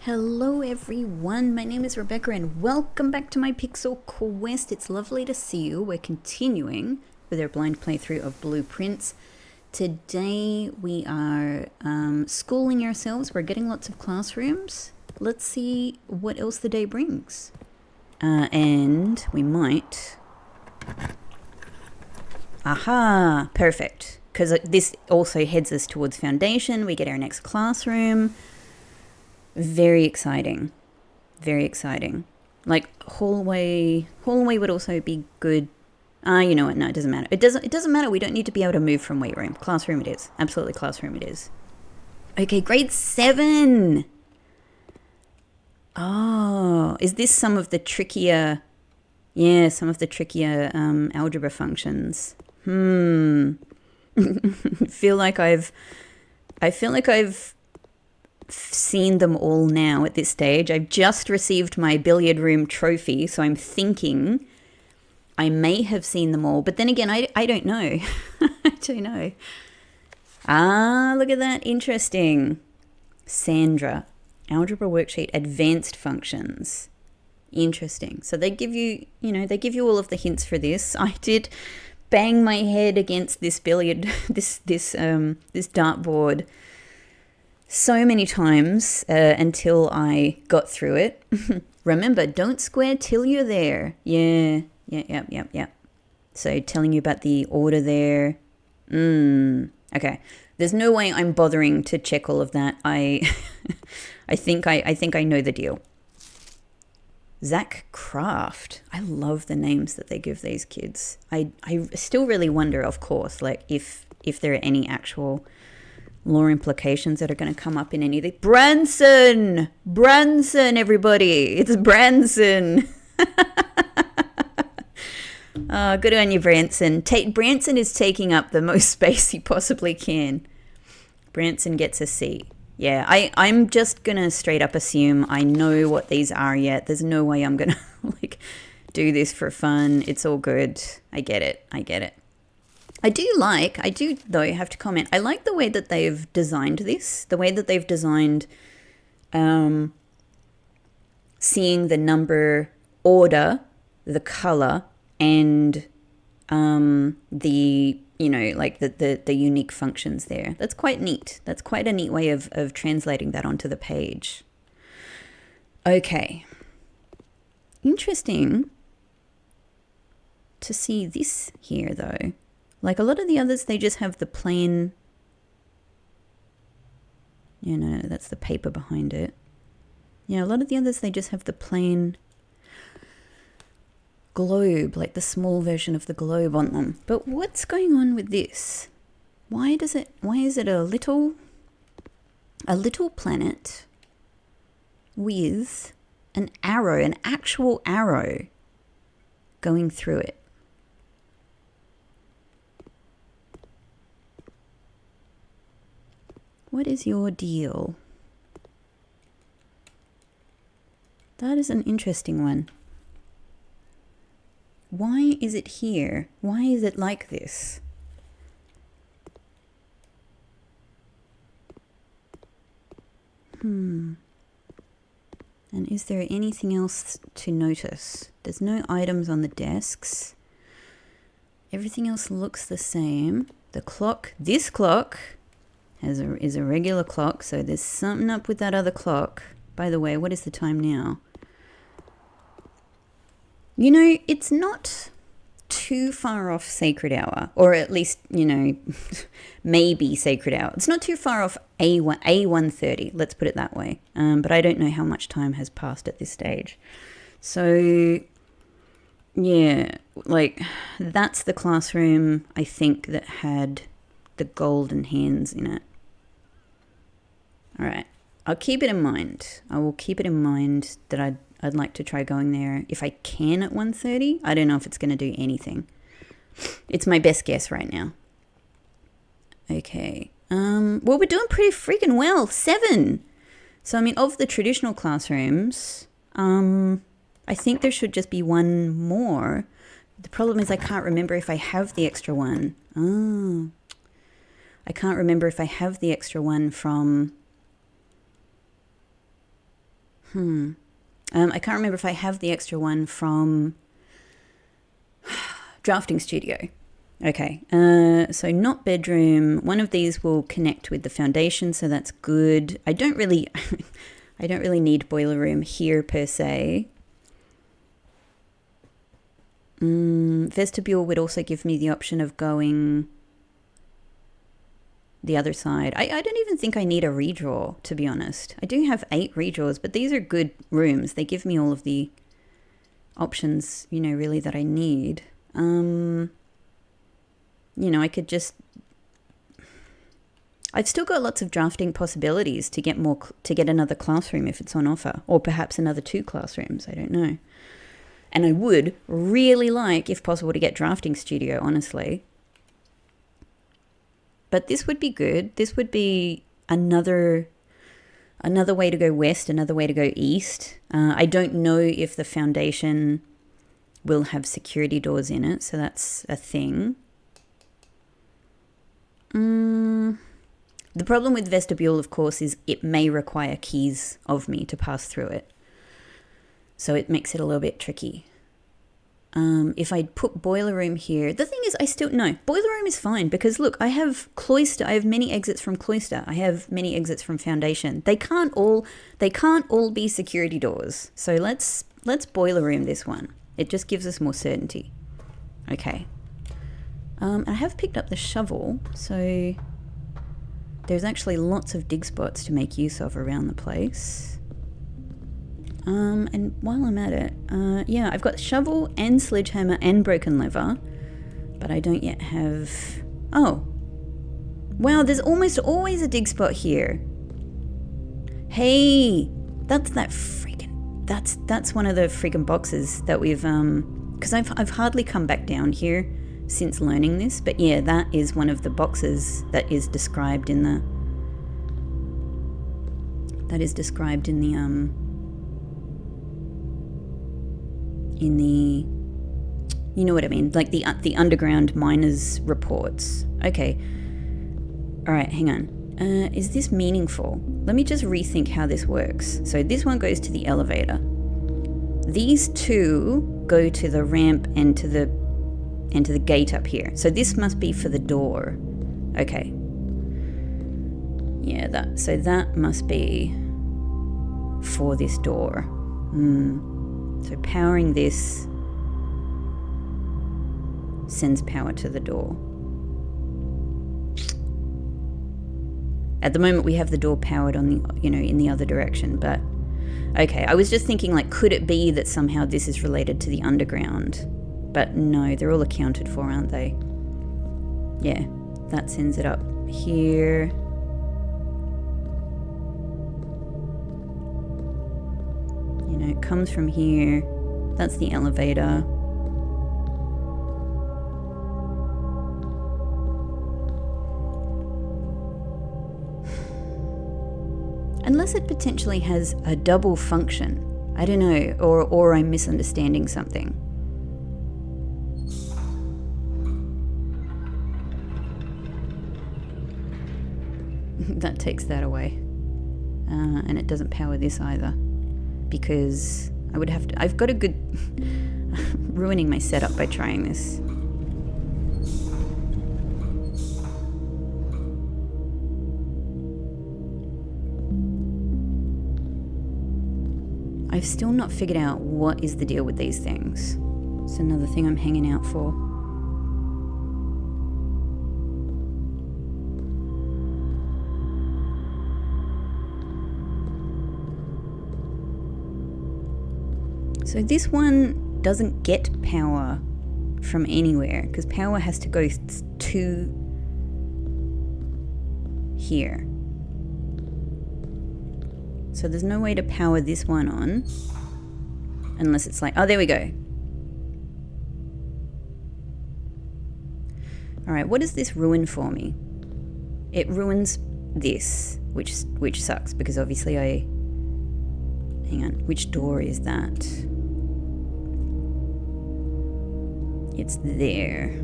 Hello everyone, my name is Rebecca and welcome back to my Pixel Quest. It's lovely to see you. We're continuing with our blind playthrough of Blueprints. Today we are schooling ourselves. We're getting lots of classrooms. Let's see what else the day brings. And we might... Aha! Perfect. Because this also heads us towards Foundation. We get our next classroom. Very exciting. Very exciting. Like hallway would also be good. You know what? No, it doesn't matter. It doesn't matter. We don't need to be able to move from weight room. Classroom it is. Absolutely classroom it is. Okay, grade 7. Oh, is this some of the trickier some of the trickier algebra functions? I feel like I've seen them all now at this stage. I've just received my billiard room trophy, so I'm thinking I may have seen them all. But then again, I don't know. I don't know. Ah, look at that. Interesting. Sandra, algebra worksheet, advanced functions. Interesting. So they give you, they give you all of the hints for this. I did bang my head against this billiard, this dartboard so many times until I got through it. Remember, don't square till you're there. Yeah. So telling you about the order there. Okay. There's no way I'm bothering to check all of that. I think I know the deal. Zach Kraft. I love the names that they give these kids. I still really wonder, of course, like if there are any actual lore implications that are going to come up in any of the... Branson, everybody. It's Branson. Good on you, Branson. Branson is taking up the most space he possibly can. Branson gets a C. Yeah, I'm just going to straight up assume I know what these are yet. There's no way I'm going to do this for fun. It's all good. I get it. I do though have to comment, I like the way that they've designed this, the way that they've designed seeing the number order, the color, and the unique functions there. That's quite neat. That's quite a neat way of translating that onto the page. Okay. Interesting to see this here though. Like a lot of the others, they just have the plain, that's the paper behind it. Yeah, a lot of the others, they just have the plain globe, like the small version of the globe on them. But what's going on with this? Why is it a little planet with an arrow, an actual arrow going through it? What is your deal? That is an interesting one. Why is it here? Why is it like this? And is there anything else to notice? There's no items on the desks. Everything else looks the same. The clock, this clock is a regular clock, so there's something up with that other clock. By the way, what is the time now? It's not too far off sacred hour, or at least, maybe sacred hour. It's not too far off A130, let's put it that way. But I don't know how much time has passed at this stage. So, yeah, that's the classroom, I think, that had the golden hands in it. All right, I'll keep it in mind. I will keep it in mind that I'd like to try going there if I can at 1:30. I don't know if it's going to do anything. It's my best guess right now. Okay. Well, we're doing pretty freaking well. 7. So, of the traditional classrooms, I think there should just be one more. The problem is I can't remember if I have the extra one. I can't remember if I have the extra one from I can't remember if I have the extra one from Drafting Studio. Okay, so not bedroom. One of these will connect with the foundation, so that's good. I don't really need boiler room here per se. Vestibule would also give me the option of going the other side. I don't even think I need a redraw, to be honest. I do have 8 redraws, but these are good rooms. They give me all of the options, really that I need. I could just... I've still got lots of drafting possibilities to get another classroom if it's on offer, or perhaps another 2 classrooms. I don't know. And I would really like, if possible, to get Drafting Studio, honestly. But this would be good. This would be another way to go west, another way to go east. I don't know if the foundation will have security doors in it, so that's a thing. The problem with vestibule, of course, is it may require keys of me to pass through it. So it makes it a little bit tricky. If I put boiler room here, the thing is boiler room is fine because look, I have cloister, I have many exits from cloister, I have many exits from foundation. They can't all be security doors. So let's boiler room this one. It just gives us more certainty. Okay. I have picked up the shovel, so there's actually lots of dig spots to make use of around the place. And while I'm at it, I've got shovel and sledgehammer and broken lever, but I don't yet have... Oh, wow, there's almost always a dig spot here. Hey, that's one of the freaking boxes that we've, because I've hardly come back down here since learning this, but yeah, that is one of the boxes that is described in the, you know what I mean, like the underground miners reports. Okay. All right, hang on. Is this meaningful? Let me just rethink how this works. So this one goes to the elevator. These 2 go to the ramp and to the gate up here. So this must be for the door. Okay. Yeah, that must be for this door. So powering this sends power to the door. At the moment we have the door powered on the, in the other direction, but okay. I was just thinking, like, could it be that somehow this is related to the underground? But no, they're all accounted for, aren't they? Yeah, that sends it up here. It comes from here. That's the elevator. Unless it potentially has a double function. I don't know, or I'm misunderstanding something. That takes that away. And it doesn't power this either. Because I would have to... I've got a good... ruining my setup by trying this. I've still not figured out what is the deal with these things. It's another thing I'm hanging out for. So this one doesn't get power from anywhere because power has to go to here. So there's no way to power this one on unless it's like, oh, there we go. All right, what does this ruin for me? It ruins this, which sucks because obviously hang on, which door is that? It's there.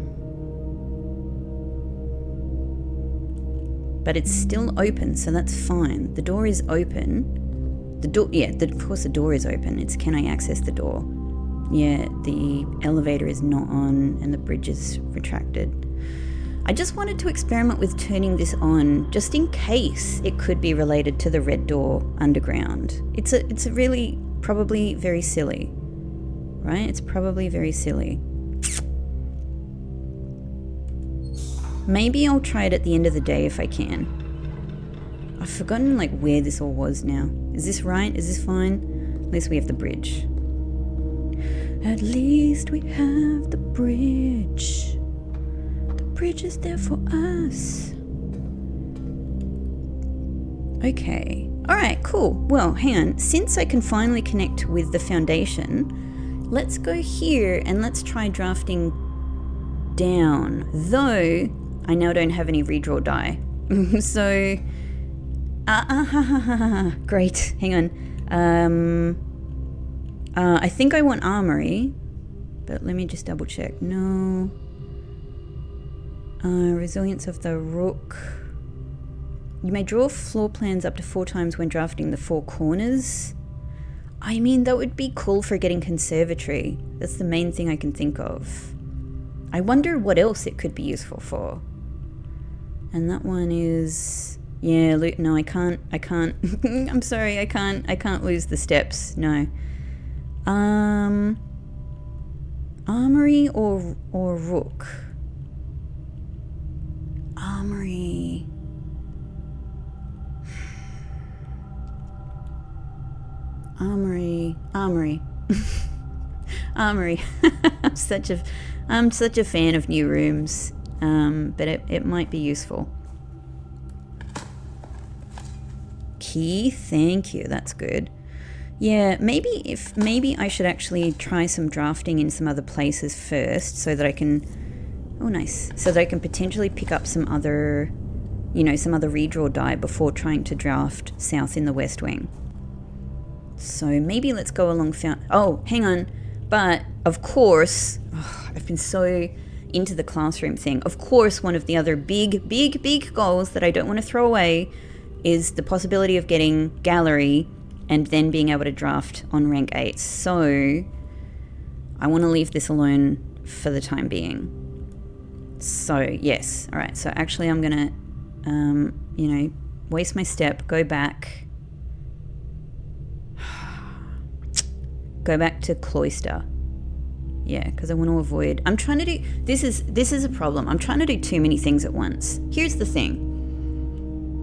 But it's still open, so that's fine. The door is open. The door, yeah, of course the door is open. It's can I access the door? Yeah, the elevator is not on and the bridge is retracted. I just wanted to experiment with turning this on just in case it could be related to the red door underground. It's a really probably very silly, right? It's probably very silly. Maybe I'll try it at the end of the day if I can. I've forgotten like where this all was now. Is this right? Is this fine? At least we have the bridge. At least we have the bridge. The bridge is there for us. Okay. Alright, cool. Well, hang on. Since I can finally connect with the foundation, let's go here and let's try drafting down. Though, I now don't have any redraw die. So... great. Hang on. I think I want armory, but let me just double check. No. Resilience of the rook. You may draw floor plans up to 4 times when drafting the 4 corners. I mean, that would be cool for getting conservatory. That's the main thing I can think of. I wonder what else it could be useful for. And that one is... yeah, no, I can't. I'm sorry, I can't lose the steps, no. Armory or rook? Armory. Armory. Armory. I'm such a fan of new rooms, but it might be useful. Key, thank you. That's good. Yeah, maybe I should actually try some drafting in some other places first, so that I can. Oh, nice. So that I can potentially pick up some other, some other redraw die before trying to draft south in the West Wing. So maybe let's go along. Oh, hang on. But of course, I've been so into the classroom thing. Of course, one of the other big goals that I don't want to throw away is the possibility of getting gallery and then being able to draft on rank 8. So I want to leave this alone for the time being. So yes, all right. So actually I'm going to, waste my step, go back to cloister. Yeah, because I want to avoid, I'm trying to do, this is a problem. I'm trying to do too many things at once. Here's the thing.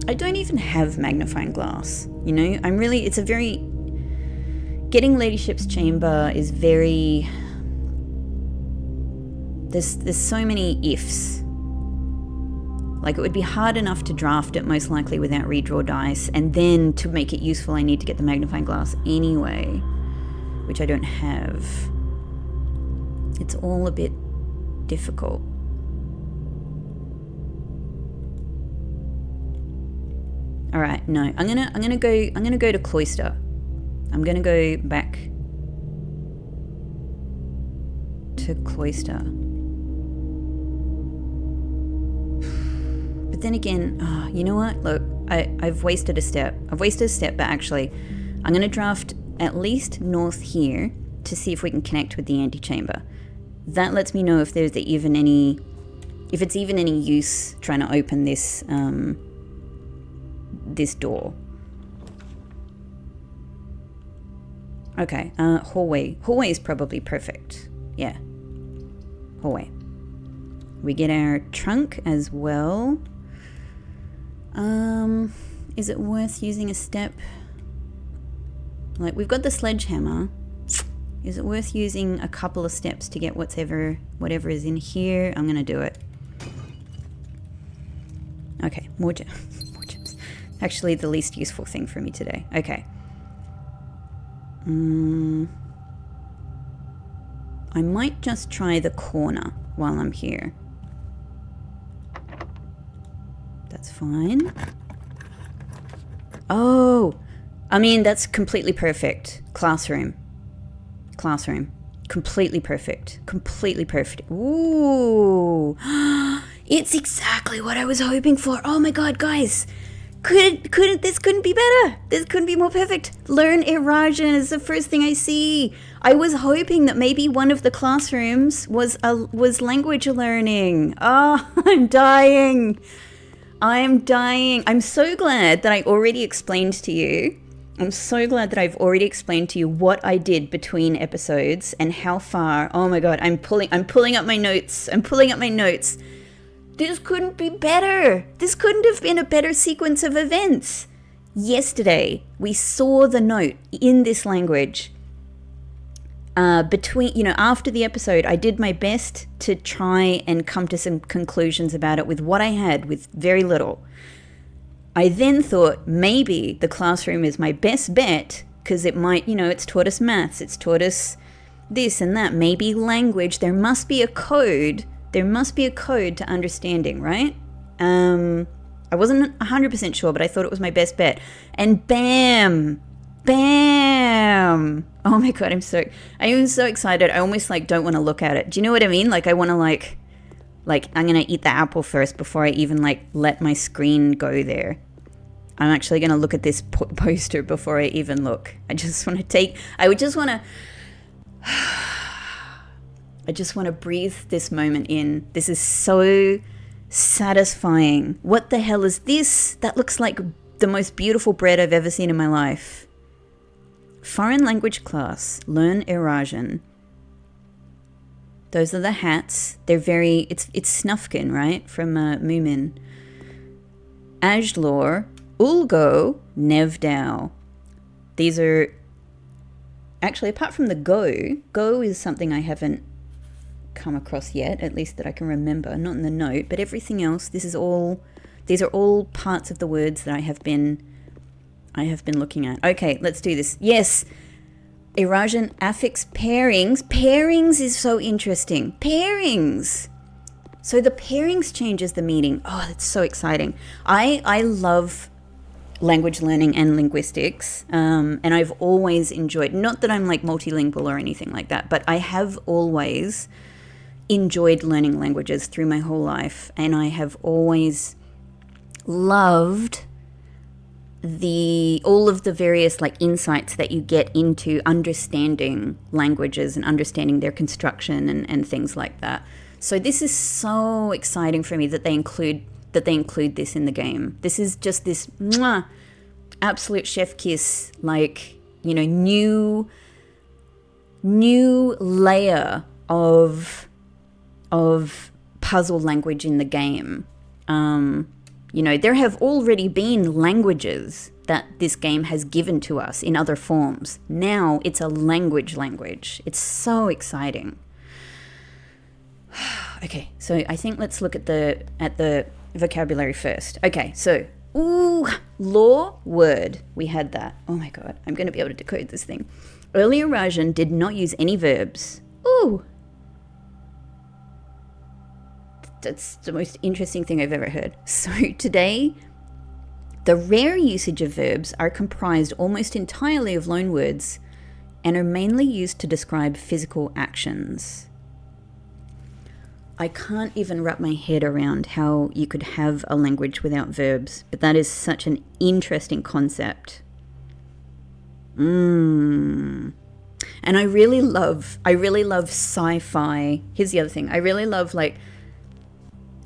I don't even have magnifying glass, it's a very, getting Ladyship's Chamber is very, there's so many ifs. Like, it would be hard enough to draft it most likely without redraw dice, and then to make it useful I need to get the magnifying glass anyway, which I don't have. It's all a bit difficult. All right, no, I'm gonna go to cloister. I'm gonna go back to cloister. But then again, you know what? Look, I've wasted a step. But actually, I'm gonna draft at least north here to see if we can connect with the antechamber. That lets me know if there's even any, if it's even any use trying to open this this door. Okay, hallway. Hallway is probably perfect. Yeah, hallway. We get our trunk as well. Is it worth using a step? Like, we've got the sledgehammer. Is it worth using a couple of steps to get whatever is in here? I'm gonna do it. Okay, more gems. Actually, the least useful thing for me today. Okay. I might just try the corner while I'm here. That's fine. Oh, I mean, that's completely perfect. Classroom. Completely perfect. Ooh. It's exactly what I was hoping for. Oh my god, guys. This couldn't be better. This couldn't be more perfect. Learn Eurasian is the first thing I see. I was hoping that maybe one of the classrooms was language learning. Oh, I'm dying. I'm so glad that I already explained to you. I'm so glad that I've already explained to you what I did between episodes and how far. Oh my god, I'm pulling up my notes. This couldn't be better. This couldn't have been a better sequence of events. Yesterday, we saw the note in this language. After the episode, I did my best to try and come to some conclusions about it with what I had, with very little. I then thought maybe the classroom is my best bet because it might, it's taught us maths, it's taught us this and that, maybe language. There must be a code. There must be a code to understanding, right? I wasn't 100% sure, but I thought it was my best bet. And bam! Oh my god, I am so excited. I almost don't want to look at it. Do you know what I mean? I want to I'm going to eat the apple first before I even let my screen go there. I'm actually going to look at this poster before I even look. I just want to breathe this moment in. This is so satisfying. What the hell is this? That looks like the most beautiful bread I've ever seen in my life. Foreign language class, learn Eurasian. Those are the hats. They're it's Snufkin, right? From Moomin. Ajlor, Ulgo, Nevdao. These are, actually, apart from the Go is something I haven't come across yet, at least that I can remember, not in the note, but everything else, these are all parts of the words that I have been looking at. Okay, let's do this. Yes, Eurasian affix pairings. Pairings is so interesting. Pairings. So the pairings changes the meaning. Oh, that's so exciting. I love language learning and linguistics, and I've always enjoyed, not that I'm multilingual or anything like that, but I have always enjoyed learning languages through my whole life, and I have always loved all of the various insights that you get into understanding languages and understanding their construction and things like that. So this is so exciting for me that they include this in the game. This is just this absolute chef kiss, new layer of puzzle language in the game. There have already been languages that this game has given to us in other forms. Now it's a language. It's so exciting. Okay, so I think let's look at the vocabulary first. Okay, so law, word. We had that. Oh my god, I'm going to be able to decode this thing. Early Eurasian did not use any verbs. Ooh. That's the most interesting thing I've ever heard. So today, the rare usage of verbs are comprised almost entirely of loanwords and are mainly used to describe physical actions. I can't even wrap my head around how you could have a language without verbs, but that is such an interesting concept. And I really love sci-fi. Here's the other thing. I really love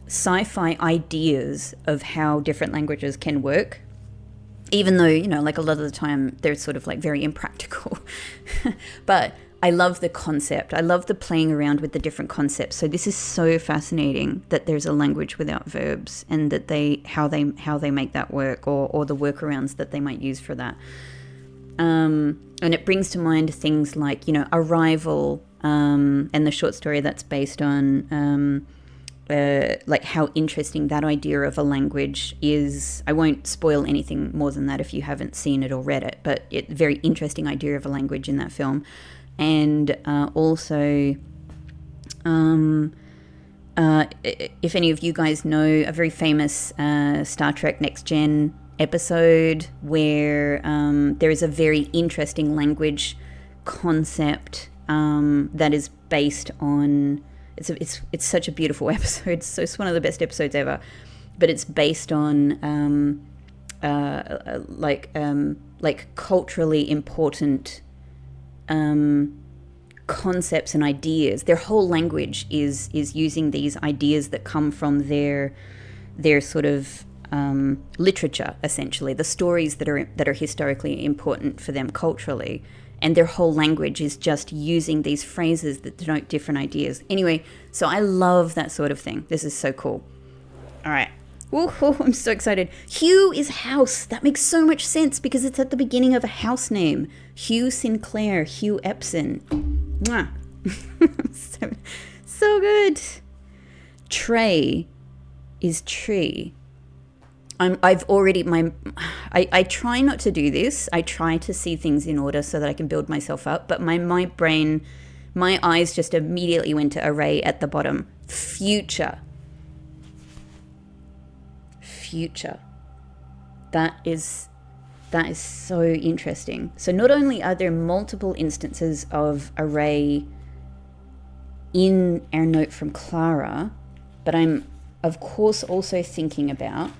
sci-fi ideas of how different languages can work, even though, a lot of the time they're sort of very impractical. But I love the concept. I love the playing around with the different concepts. So this is so fascinating that there's a language without verbs and that how they make that work, or the workarounds that they might use for that. And it brings to mind things like, Arrival, and the short story that's based on how interesting that idea of a language is. I won't spoil anything more than that if you haven't seen it or read it, but it's a very interesting idea of a language in that film. And also, if any of you guys know a very famous Star Trek Next Gen episode where there is a very interesting language concept that is based on... It's such a beautiful episode. So it's one of the best episodes ever. But it's based on like culturally important concepts and ideas. Their whole language is using these ideas that come from their sort of literature, essentially, the stories that are historically important for them culturally, and their whole language is just using these phrases that denote different ideas. Anyway, so I love that sort of thing. This is so cool. All right. Ooh, I'm so excited. Hugh is house. That makes so much sense because it's at the beginning of a house name. Hugh Sinclair, Hugh Epson. Mwah. so good. Trey is tree. I try not to do this. I try to see things in order so that I can build myself up. But my brain, my eyes just immediately went to array at the bottom. Future. That is so interesting. So not only are there multiple instances of array in our note from Clara, but I'm of course also thinking about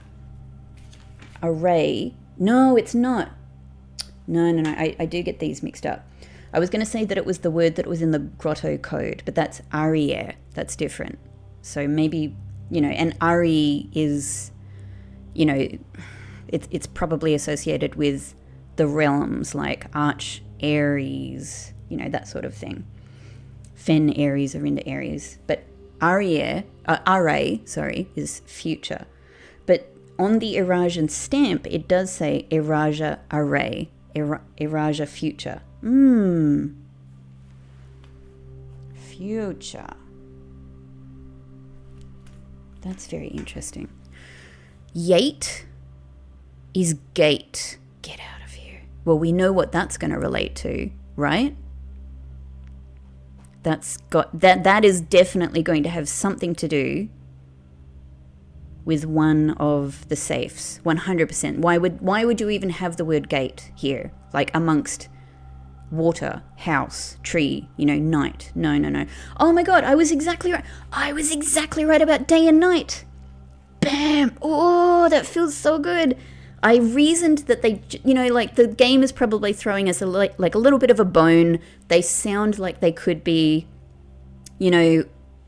array. No, it's not. No. I do get these mixed up. I was going to say that it was the word that was in the grotto code, but that's arriere. That's different. So maybe, and Ari is, it's probably associated with the realms like Arch Aries, that sort of thing. Fen Aries are into Aries. But array, is future. But on the Eurasian stamp, it does say Eurasia array, Eurasia future. Future. That's very interesting. Yate is gate. Get out of here. Well, we know what that's going to relate to, right? That is definitely going to have something to do with one of the safes, 100%. Why would you even have the word gate here, like amongst water, house, tree, night? No. Oh my God, I was exactly right. I was exactly right about day and night. Bam! Oh, that feels so good. I reasoned that they, like the game is probably throwing us a little bit of a bone. They sound like they could be,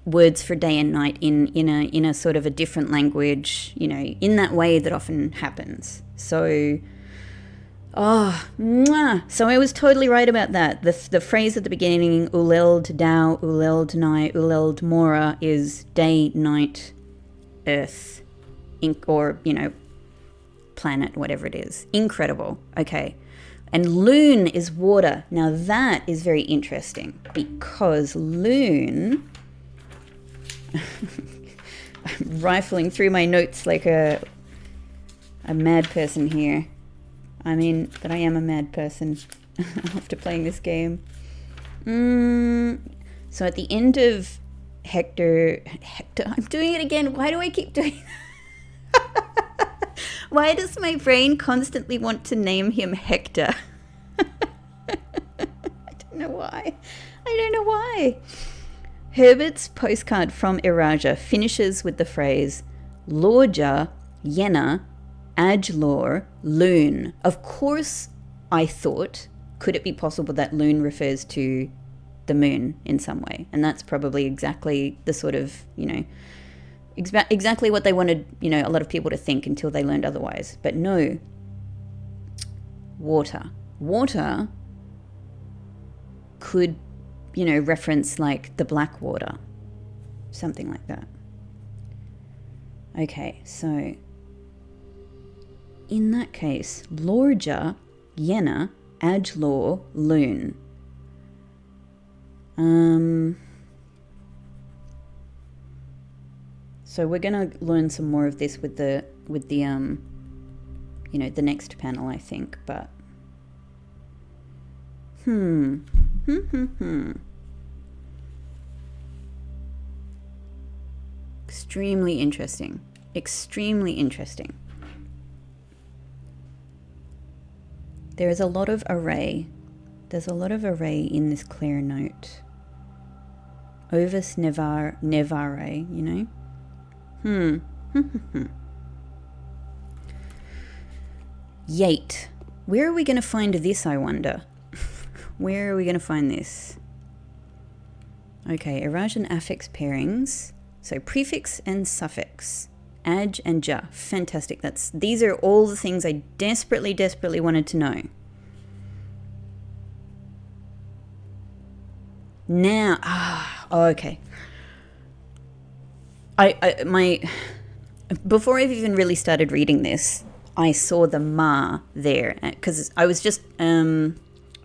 words for day and night in a sort of a different language, in that way that often happens. So, so I was totally right about that. The phrase at the beginning, uleld dao, uleld nai, uleld mora, is day, night, earth, or, planet, whatever it is. Incredible. Okay. And loon is water. Now that is very interesting because loon... I'm rifling through my notes like a mad person here. I mean, that I am a mad person after playing this game. So at the end of Hector, I'm doing it again. Why do I keep doing that? Why does my brain constantly want to name him Hector? I don't know why. Herbert's postcard from Erasia finishes with the phrase Lorja, Yenna, Ajlor, Loon. Of course, I thought, could it be possible that Loon refers to the moon in some way? And that's probably exactly the sort of, exactly what they wanted, a lot of people to think until they learned otherwise. But no. Water. Water could, reference like the black water. Something like that. Okay, so in that case, Lorja, Yenna, Ajlor, Loon. So we're going to learn some more of this with the the next panel, I think, but Extremely interesting. There is a lot of array. There's a lot of array in this clear note. Ovis nevare, Yate. Where are we going to find this, I wonder? Where are we going to find this? Okay, Eurasian affix pairings. So prefix and suffix. Aj and ja. Fantastic. These are all the things I desperately, desperately wanted to know. Now, okay. Before I've even really started reading this, I saw the ma there because I was just, I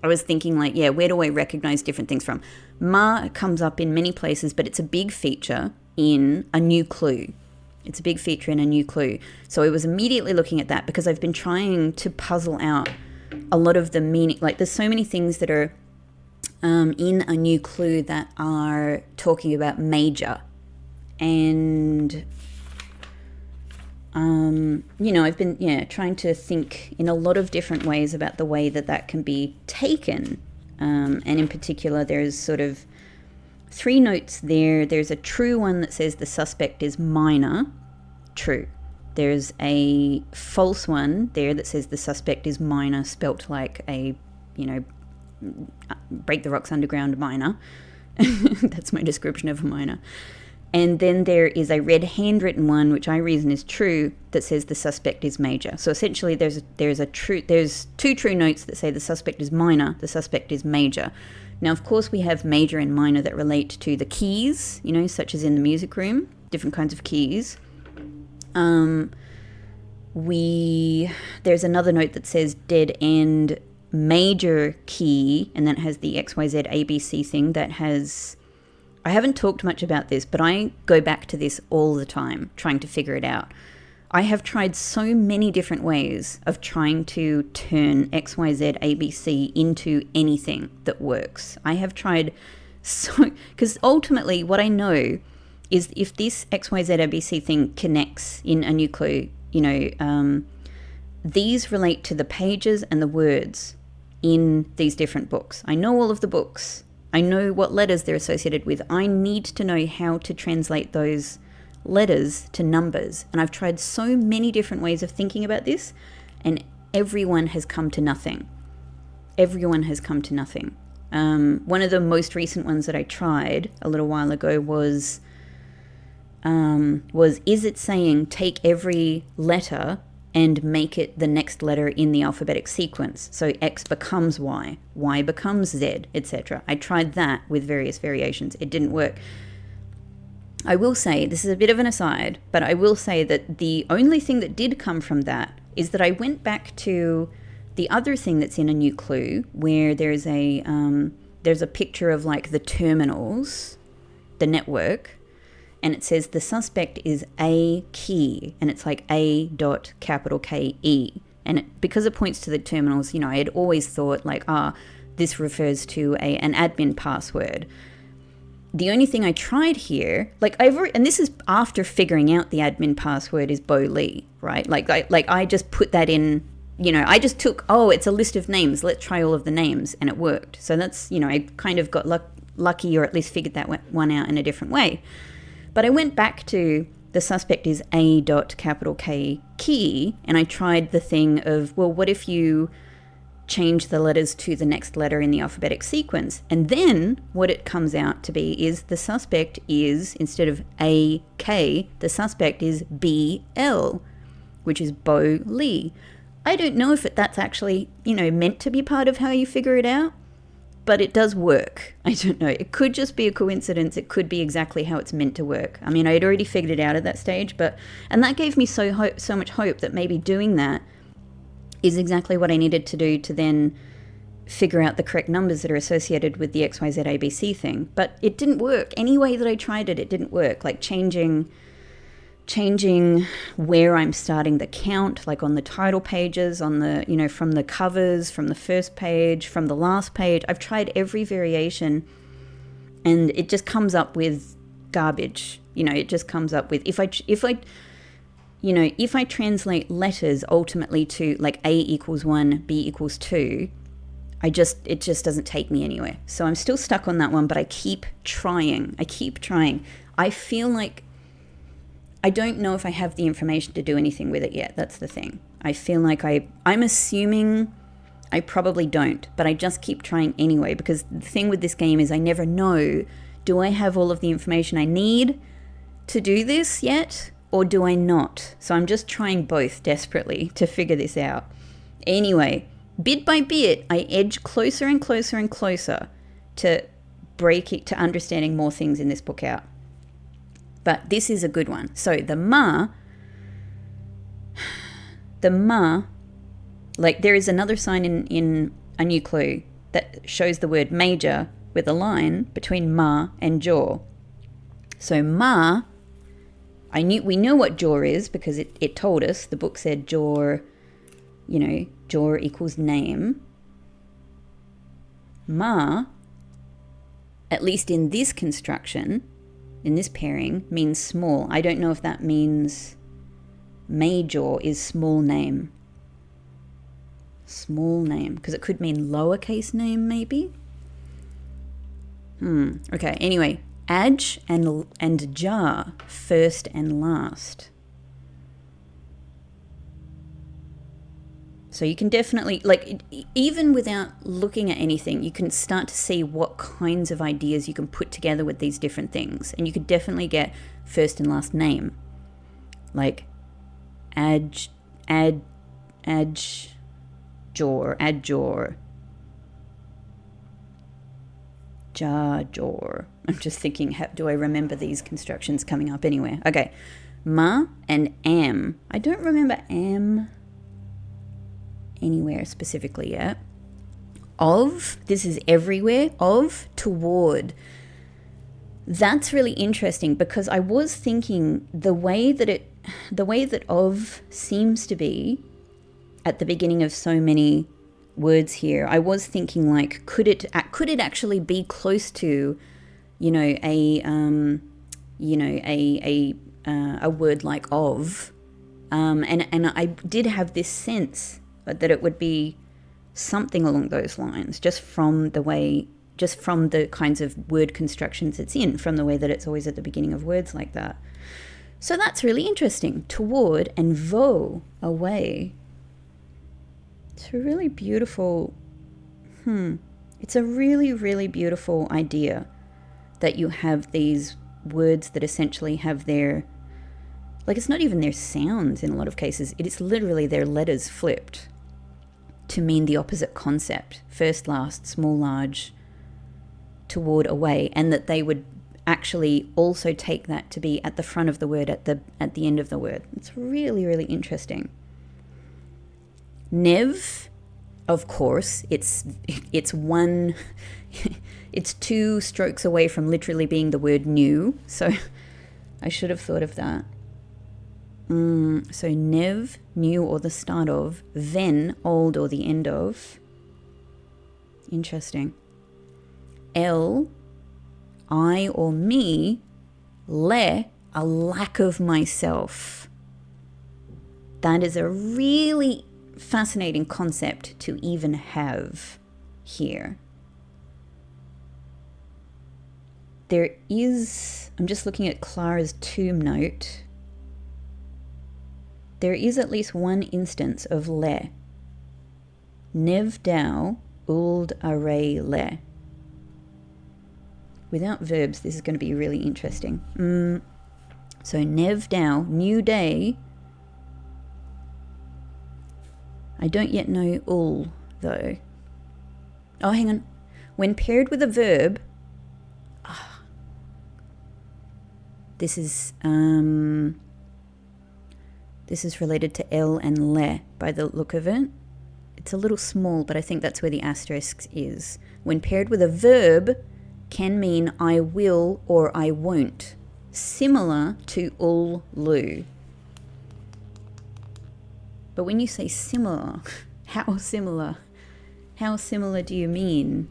was thinking like, yeah, where do I recognize different things from? Ma comes up in many places, but it's a big feature in A New Clue. It's a big feature in A New Clue. So I was immediately looking at that because I've been trying to puzzle out a lot of the meaning. Like there's so many things that are in A New Clue that are talking about major. And, I've been, trying to think in a lot of different ways about the way that can be taken. And in particular, there's sort of 3 notes there. There's a true one that says the suspect is minor. True. There's a false one there that says the suspect is minor, spelt like a, break the rocks underground minor. That's my description of a minor. And then there is a red handwritten one, which I reason is true, that says the suspect is major. So essentially there's 2 true notes that say the suspect is minor, the suspect is major. Now, of course, we have major and minor that relate to the keys, such as in the music room, different kinds of keys. There's another note that says dead end major key, and that has the XYZ ABC thing that has... I haven't talked much about this, but I go back to this all the time, trying to figure it out. I have tried so many different ways of trying to turn XYZ ABC into anything that works. I have tried because ultimately what I know is if this XYZ ABC thing connects in A New Clue, these relate to the pages and the words in these different books. I know all of the books. I know what letters they're associated with. I need to know how to translate those letters to numbers. And I've tried so many different ways of thinking about this, and everyone has come to nothing. Everyone has come to nothing. One of the most recent ones that I tried a little while ago was is it saying take every letter and make it the next letter in the alphabetic sequence. So X becomes Y, Y becomes Z, etc. I tried that with various variations. It didn't work. I will say, this is a bit of an aside, but I will say that the only thing that did come from that is that I went back to the other thing that's in A New Clue, where there's a picture of like the terminals, the network, and it says the suspect is A key, and it's like A dot capital K-E. And because it points to the terminals, I had always thought like, this refers to an admin password. The only thing I tried here, and this is after figuring out the admin password is Bo Lee, right? I just put that in, I just took, it's a list of names, let's try all of the names, and it worked. So that's, I kind of got lucky, or at least figured that one out in a different way. But I went back to the suspect is A dot capital K key, and I tried the thing of, well, what if you change the letters to the next letter in the alphabetic sequence? And then what it comes out to be is the suspect is, instead of A-K, the suspect is B-L, which is Bo Lee. I don't know if that's actually, meant to be part of how you figure it out, but it does work. I don't know. It could just be a coincidence. It could be exactly how it's meant to work. I mean, I had already figured it out at that stage, and that gave me so much hope that maybe doing that is exactly what I needed to do to then figure out the correct numbers that are associated with the XYZ ABC thing. But it didn't work. Any way that I tried it, it didn't work. Like changing where I'm starting the count, like on the title pages, on the, from the covers, from the first page, from the last page. I've tried every variation, and it just comes up with garbage. It just comes up with, if I translate letters ultimately to like A equals 1, B equals 2, it just doesn't take me anywhere. So I'm still stuck on that one, but I keep trying. I feel like I don't know if I have the information to do anything with it yet. That's the thing. I feel like I'm assuming I probably don't, but I just keep trying anyway, because the thing with this game is I never know, do I have all of the information I need to do this yet, or do I not? So I'm just trying both desperately to figure this out. Anyway, bit by bit, I edge closer and closer and closer to to understanding more things in this book out. But this is a good one. So the ma, like there is another sign in A New Clue that shows the word major with a line between ma and jaw. So ma, we know what jaw is because it told us. The book said jaw, jaw equals name. Ma, at least in this construction, in this pairing, means small. I don't know if that means major is small name. Small name, because it could mean lowercase name maybe. Okay, anyway, adj and jar, first and last. So you can definitely, even without looking at anything, you can start to see what kinds of ideas you can put together with these different things. And you could definitely get first and last name. Like adjor. Jajor. I'm just thinking, do I remember these constructions coming up anywhere? Okay. Ma and am. I don't remember am anywhere specifically yet. Of, this is everywhere. Of, toward. That's really interesting because I was thinking the way that of seems to be at the beginning of so many words here, I was thinking like, could it actually be close to, a word like of, and I did have this sense that it would be something along those lines, just from the kinds of word constructions it's in, from the way that it's always at the beginning of words like that. So that's really interesting. Toward and vo, away. It's a really beautiful, it's a really, really beautiful idea that you have these words that essentially have their, it's not even their sounds in a lot of cases. It is literally their letters flipped to mean the opposite concept. First, last, small, large, toward, away, and that they would actually also take that to be at the front of the word, at the end of the word. It's really, really interesting. Nev, of course, it's one, it's two strokes away from literally being the word new. So I should have thought of that. So nev, new or the start of, then old or the end of. Interesting. El, I or me. Le, a lack of myself. That is a really fascinating concept to even have here. There is, I'm just looking at Clara's tomb note. There is at least one instance of le. Nev dao uld array le. Without verbs, this is going to be really interesting. So nev dao, new day. I don't yet know ul, though. Oh, hang on. When paired with a verb, this is related to el and le by the look of it. It's a little small, but I think that's where the asterisk is. When paired with a verb, can mean I will or I won't, similar to ul lu. But when you say similar, how similar? How similar do you mean?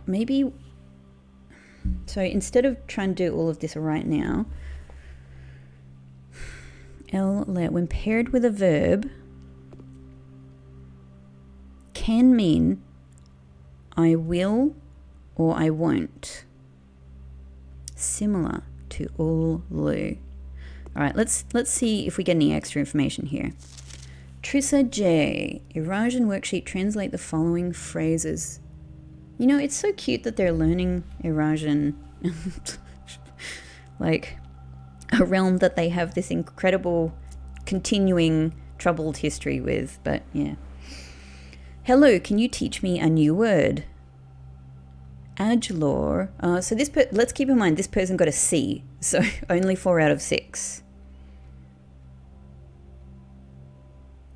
Maybe, so instead of trying to do all of this right now, when paired with a verb, can mean I will or I won't, similar to ul lu. All right, let's see if we get any extra information here. Trissa J. Eurasian worksheet, translate the following phrases. You know, it's so cute that they're learning Eurasian, like a realm that they have this incredible continuing troubled history with, but yeah. Hello, can you teach me a new word? Adjlor. So this let's keep in mind this person got a C, so only 4 out of 6.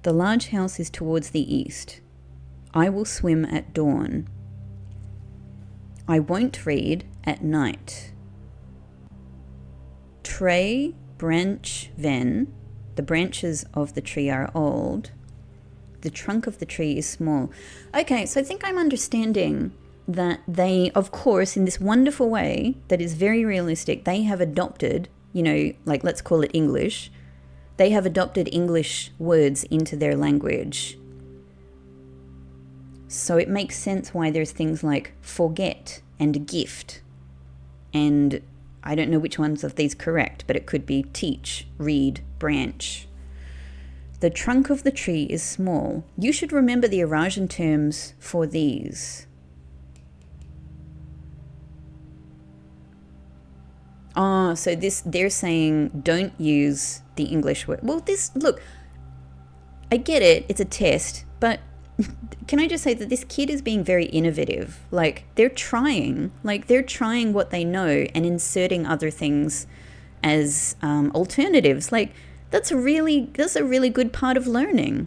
The large house is towards the east. I will swim at dawn. I won't read at night. Trey, branch, ven. The branches of the tree are old. The trunk of the tree is small. Okay, so I think I'm understanding that they, of course, in this wonderful way that is very realistic, they have adopted, you know, like let's call it English. They have adopted English words into their language. So it makes sense why there's things like forget and gift. And I don't know which ones of these correct, but it could be teach, read, branch. The trunk of the tree is small. You should remember the Eurasian terms for these. Oh, so they're saying don't use the English word. Well, look, I get it, it's a test, but can I just say that this kid is being very innovative? Like, they're trying what they know and inserting other things as alternatives. Like, that's a really good part of learning.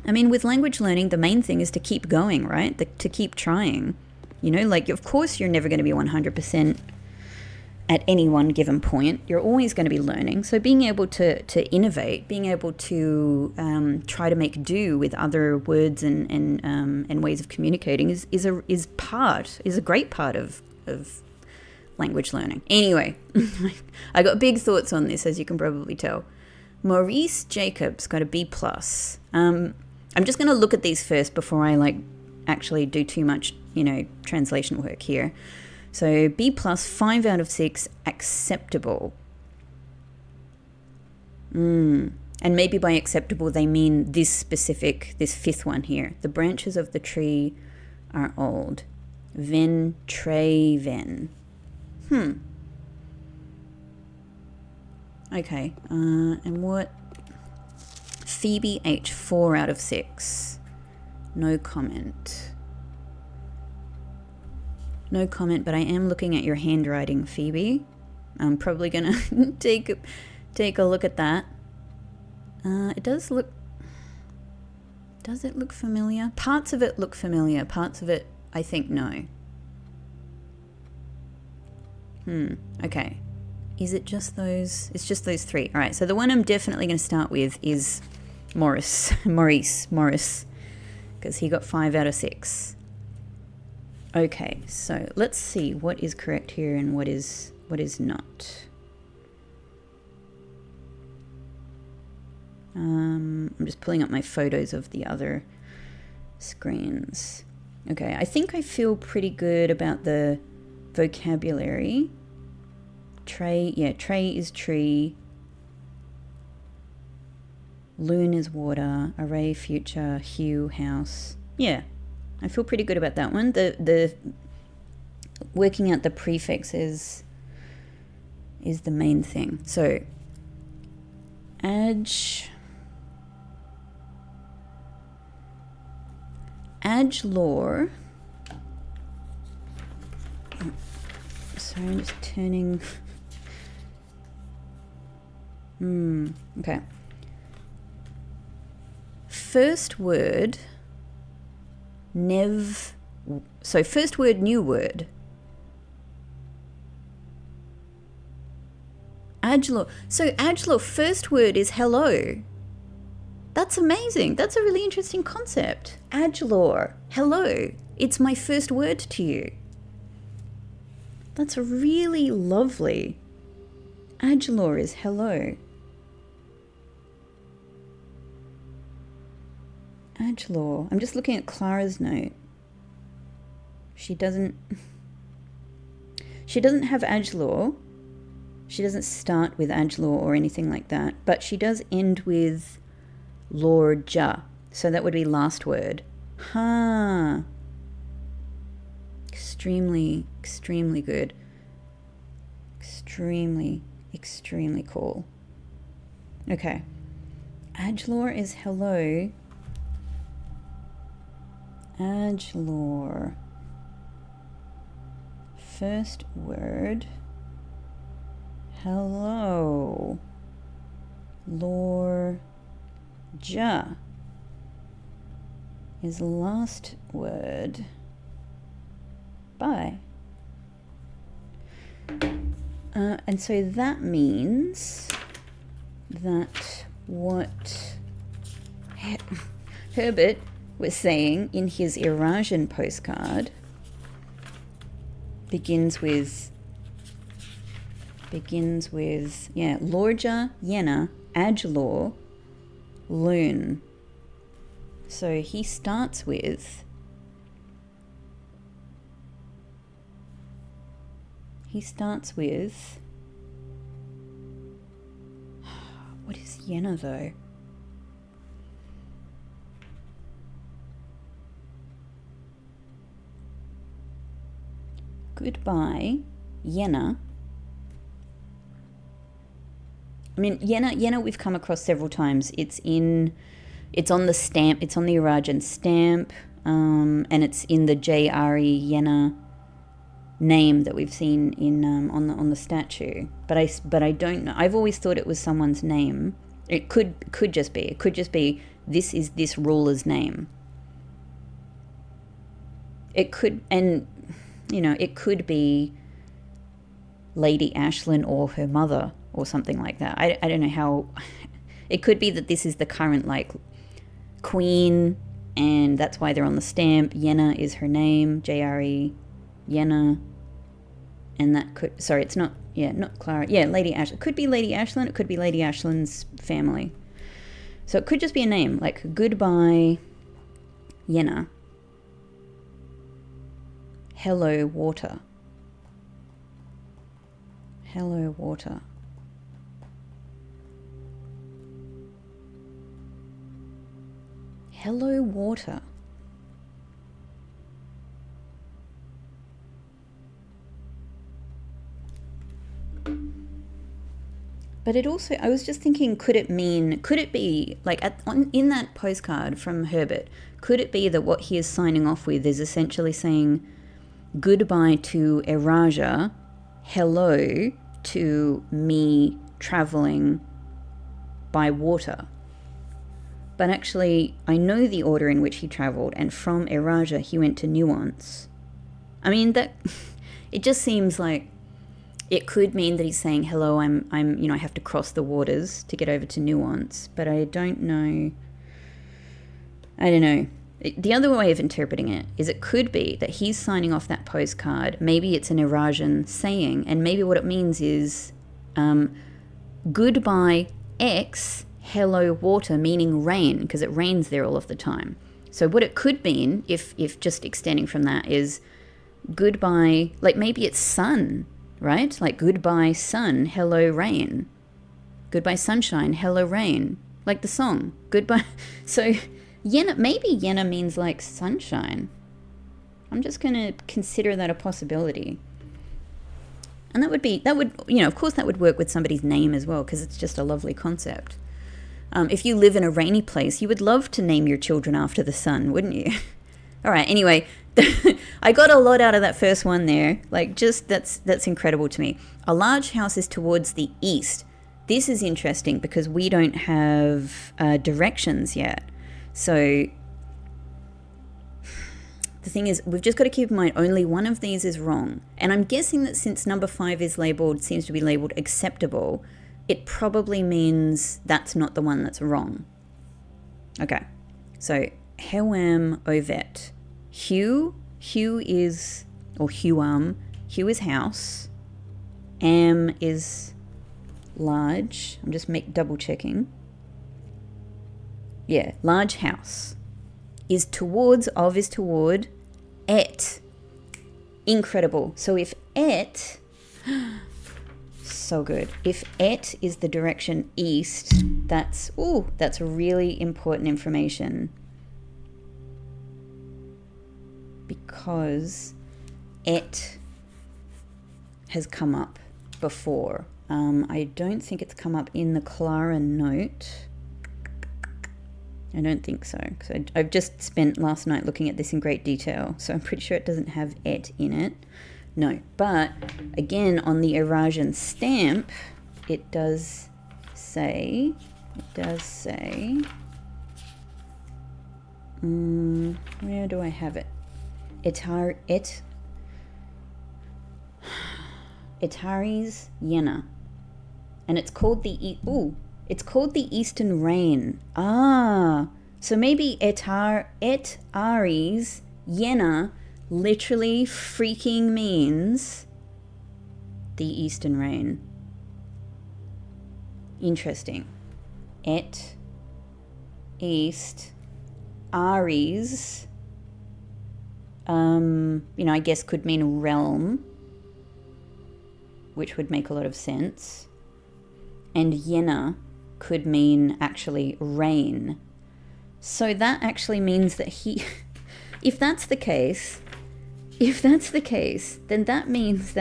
I mean, with language learning, the main thing is to keep going, right? To keep trying. You know, like, of course you're never going to be 100% at any one given point. You're always going to be learning. So being able to innovate, being able to try to make do with other words and ways of communicating is a great part of language learning. Anyway, I got big thoughts on this, as you can probably tell. Maurice Jacobs got a B+. I'm just going to look at these first before I actually do too much, translation work here. So B+, 5 out of 6, acceptable. And maybe by acceptable they mean this fifth one here. The branches of the tree are old. Ven, tre, ven. Okay, and what? Phoebe H, 4 out of 6. No comment. No comment, but I am looking at your handwriting, Phoebe. I'm probably going to take a look at that. It does look... Does it look familiar? Parts of it look familiar. Parts of it, I think, no. Okay. Is it just those? It's just those 3. All right, so the one I'm definitely going to start with is Maurice, because he got 5 out of 6. Okay, so let's see what is correct here and what is not. I'm just pulling up my photos of the other screens. Okay, I think I feel pretty good about the vocabulary. Tray is tree. Loon is water. Array, future, hue, house. Yeah, I feel pretty good about that one. The working out the prefixes is the main thing. So, Adjlor. Oh, sorry, I'm just turning. Okay. First word, so first word, new word. Adjlor. So Adjlor, first word is hello. That's amazing. That's a really interesting concept. Adjlor, hello. It's my first word to you. That's really lovely. Adjlor is hello. Adjlor. I'm just looking at Clara's note. She doesn't have Adjlor. She doesn't start with Ajlor or anything like that, but she does end with Lorja. So that would be last word. Ha. Extremely, extremely good. Extremely, extremely cool. Okay. Ajlor is hello. Ajlor. First word. Hello. Lorja is last word. Bye. And so that means that what Herbert was saying in his Eurasian postcard begins with Lorja, Yenna, Ajlor, Loon. So he starts with what is Yenna though? Goodbye, Yenna. I mean, Yenna we've come across several times. It's on the stamp, it's on the Eurasian stamp, and it's in the JRE Yenna name that we've seen in on the statue. But I don't know. I've always thought it was someone's name. It could just be this is this ruler's name. It could, and it could be Lady Ashlyn or her mother or something like that. I don't know how. It could be that this is the current queen, and that's why they're on the stamp. Yenna is her name, JRE Yenna, and that could. Sorry, it's not. Yeah, not Clara. Yeah, Lady Ashlyn. It could be Lady Ashlyn. It could be Lady Ashlyn's family. So it could just be a name like Goodbye, Yenna. Hello, water. Hello, water. Hello, water. But it also, I was just thinking, could it be, in that postcard from Herbert, could it be that what he is signing off with is essentially saying goodbye to Erasia, hello to me traveling by water? But actually, I know the order in which he traveled, and from Erasia he went to Nuance. I mean, that it just seems like it could mean that he's saying, hello, I have to cross the waters to get over to Nuance, but I don't know. The other way of interpreting it is it could be that he's signing off that postcard. Maybe it's an Eurasian saying, and maybe what it means is goodbye X, hello water, meaning rain, because it rains there all of the time. So what it could mean, if just extending from that, is goodbye, maybe it's sun, right? Like goodbye sun, hello rain. Goodbye sunshine, hello rain. Like the song, goodbye. So Yenna, maybe Yenna means sunshine. I'm just going to consider that a possibility. And that would, of course that would work with somebody's name as well, because it's just a lovely concept. If you live in a rainy place, you would love to name your children after the sun, wouldn't you? All right, anyway, I got a lot out of that first one there. That's incredible to me. A large house is towards the east. This is interesting because we don't have directions yet. So the thing is, we've just got to keep in mind only one of these is wrong. And I'm guessing that since number 5 seems to be labeled acceptable, it probably means that's not the one that's wrong. Okay, so Hewam Ovet. Hugh is house. Am is large. I'm just double checking. Yeah, large house. Is toward, et. Incredible. So if et, so good. If et is the direction east, that's really important information. Because et has come up before. I don't think it's come up in the Clara note. I don't think so. So I've just spent last night looking at this in great detail, so I'm pretty sure it doesn't have et in it. No, but again, on the Eurasian stamp, it does say, where do I have it? Etaris Jena. And it's called the Eastern Rain. Ah, so maybe Aries Jena literally freaking means the Eastern Rain. Interesting. East Aries, I guess could mean realm, which would make a lot of sense. And Jena could mean actually rain. So that actually means that he, if that's the case, then that means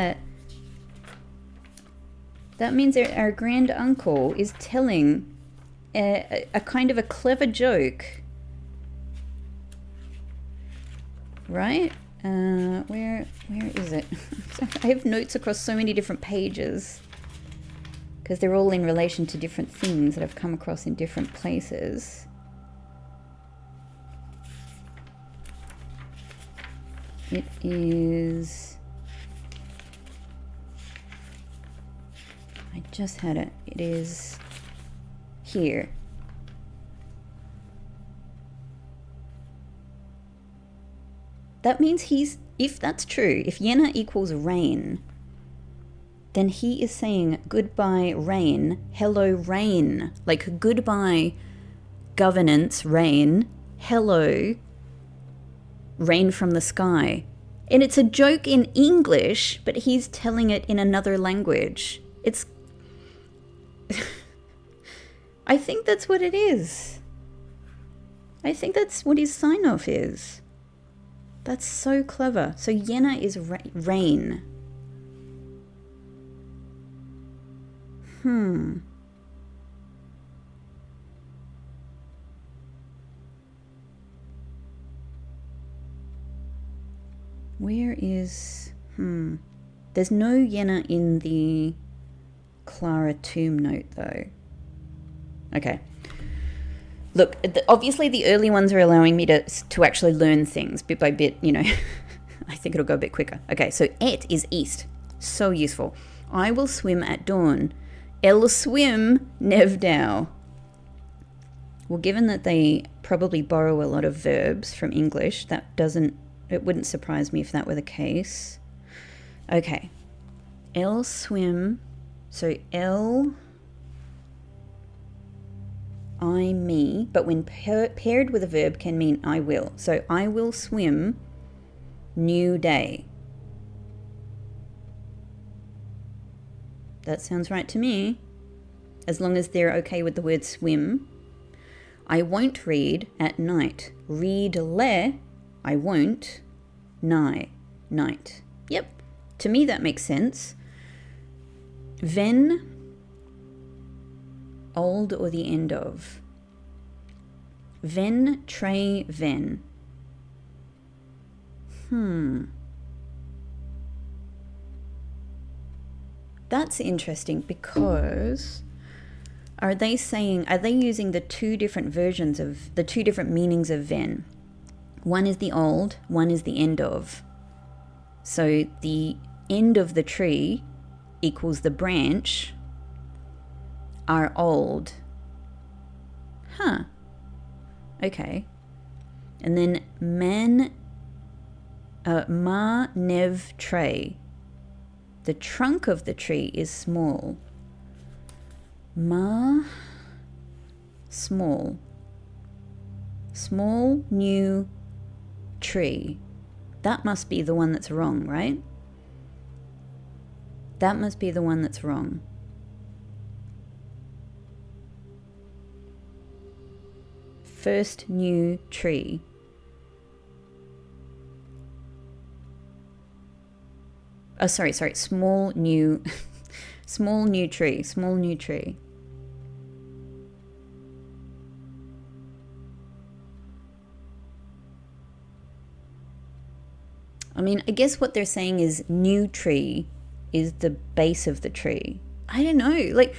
our grand uncle is telling a kind of a clever joke, right? Where is it? I have notes across so many different pages because they're all in relation to different things that I've come across in different places. It is... I just had it. It is here. That means if that's true, if Jena equals rain, then he is saying goodbye rain, hello rain. Like goodbye governance rain, hello rain from the sky. And it's a joke in English, but he's telling it in another language. It's... I think that's what it is. I think that's what his sign-off is. That's so clever. So Jena is rain. Where is... There's no Jena in the Clara tomb note, though. Okay. Look, obviously the early ones are allowing me to actually learn things bit by bit, I think it'll go a bit quicker. Okay, so et is east. So useful. I will swim at dawn. El swim nevdau. Well, given that they probably borrow a lot of verbs from English, it wouldn't surprise me if that were the case. Okay. El swim. So el... I, me, but when paired with a verb can mean I will. So I will swim new day. That sounds right to me, as long as they're okay with the word swim. I won't read at night. Read le, I won't, night. Yep, to me that makes sense. Ven, old or the end of. Ven, tre, ven. That's interesting because are they using the two different versions of the two different meanings of ven? One is the old, one is the end of. So the end of the tree equals the branch are old. Okay. And then ma nev tre. The trunk of the tree is small. Ma, small. Small, new tree. That must be the one that's wrong, right? That must be the one that's wrong. First new tree. Oh, sorry. Small new, small new tree. Small new tree. I mean, I guess what they're saying is new tree is the base of the tree. I don't know. Like,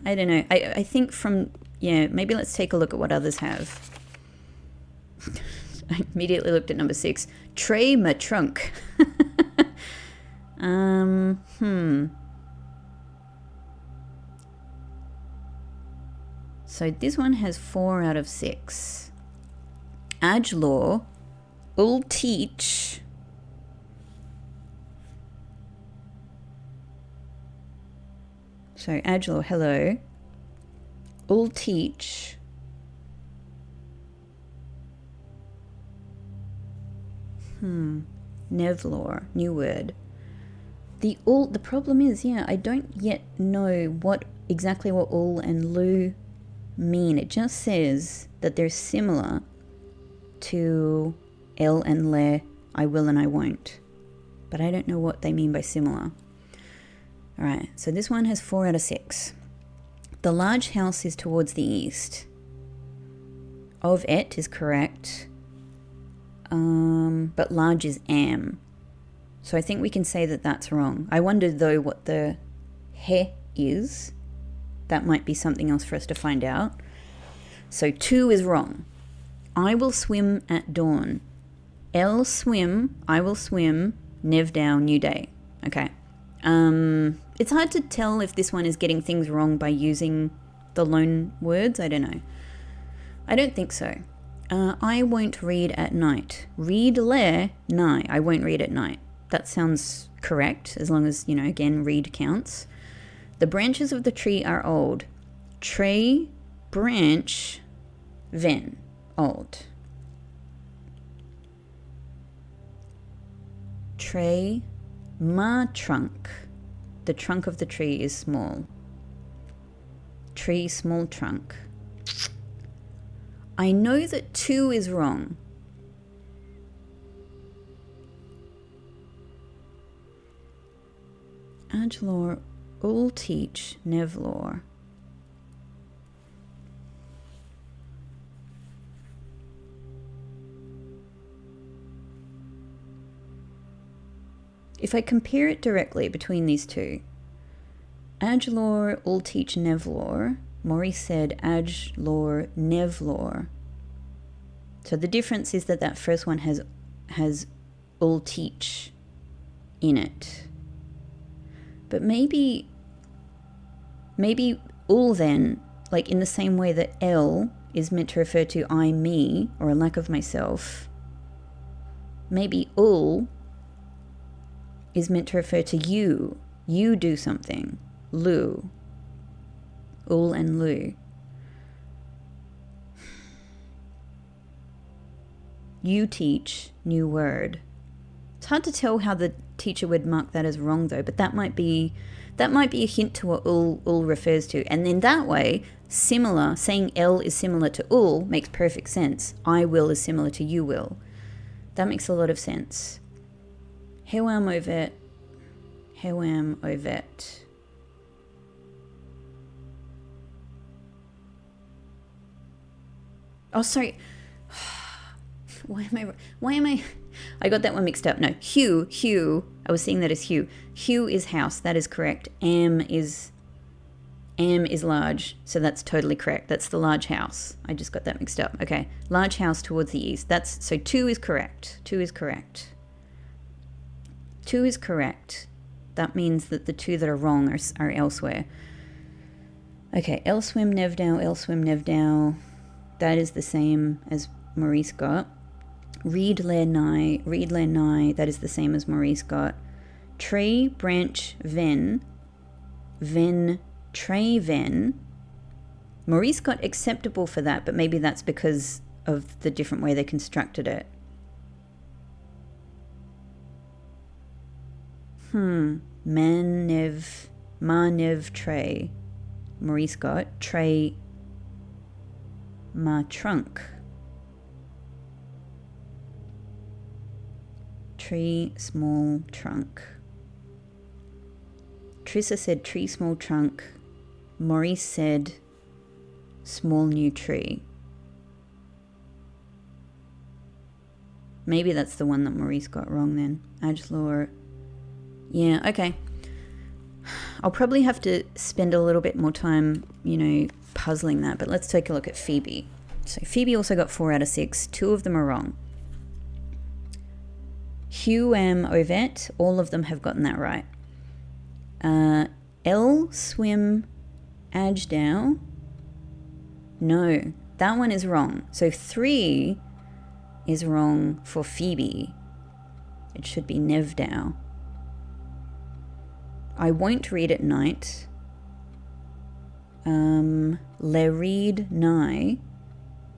I don't know. I think from, yeah, maybe let's take a look at what others have. I immediately looked at number 6. Tray ma trunk. So this one has 4 out of 6. Ajlor, ul teach. So Ajlor, hello. Ul teach. Nevlor, new word. The problem is, yeah, I don't yet know exactly what ul and lu mean. It just says that they're similar to el and le, I will and I won't. But I don't know what they mean by similar. All right, so this one has 4 out of 6. The large house is towards the east. Of et is correct. But large is am. So I think we can say that that's wrong. I wonder, though, what the he is. That might be something else for us to find out. So 2 is wrong. I will swim at dawn. El swim, I will swim, nev down, new day. Okay. It's hard to tell if this one is getting things wrong by using the loan words. I don't know. I don't think so. I won't read at night. Read le night. I won't read at night. That sounds correct, as long as, again, read counts. The branches of the tree are old. Tree, branch, ven, old. Tree, ma trunk. The trunk of the tree is small. Tree, small trunk. I know that 2 is wrong. Ajlor, ul teach, nevlor. If I compare it directly between these two, Ajlor, ul teach, nevlor. Maurice said Ajlor, nevlor. So the difference is that first one has ul teach in it. But maybe ul then, like in the same way that el is meant to refer to I, me, or a lack of myself, maybe ul is meant to refer to you. You do something. Lu. Ul and lu. You teach, new word. It's hard to tell how the teacher would mark that as wrong, though, but that might be a hint to what ul refers to. And then that way, similar, saying el is similar to ul makes perfect sense. I will is similar to you will. That makes a lot of sense. Hewam ovet. Hewam ovet. Oh, sorry. Why am I? I got that one mixed up. No, Hugh. I was seeing that as Hugh. Hugh is house. That is correct. Am is large. So that's totally correct. That's the large house. I just got that mixed up. Okay. Large house towards the east. So 2 is correct. 2 is correct. 2 is correct. That means that the 2 that are wrong are elsewhere. Okay. El swim nevdow. El swim nevdow. That is the same as Maurice got. Read le nigh, that is the same as Maurice got. Tree, branch, ven, tray, ven. Maurice got acceptable for that, but maybe that's because of the different way they constructed it. Ma nev, tray. Maurice got tray, Ma trunk. Tree, small trunk. Trissa said tree, small trunk. Maurice said small new tree. Maybe that's the one that Maurice got wrong then. Aglaw. Yeah, okay. I'll probably have to spend a little bit more time, puzzling that. But let's take a look at Phoebe. So Phoebe also got 4 out of 6. 2 of them are wrong. Hugh, Ovette, all of them have gotten that right. L, Swim, Ajdow. No, that one is wrong. So 3 is wrong for Phoebe. It should be Nevdow. I won't read at night. Le read nigh.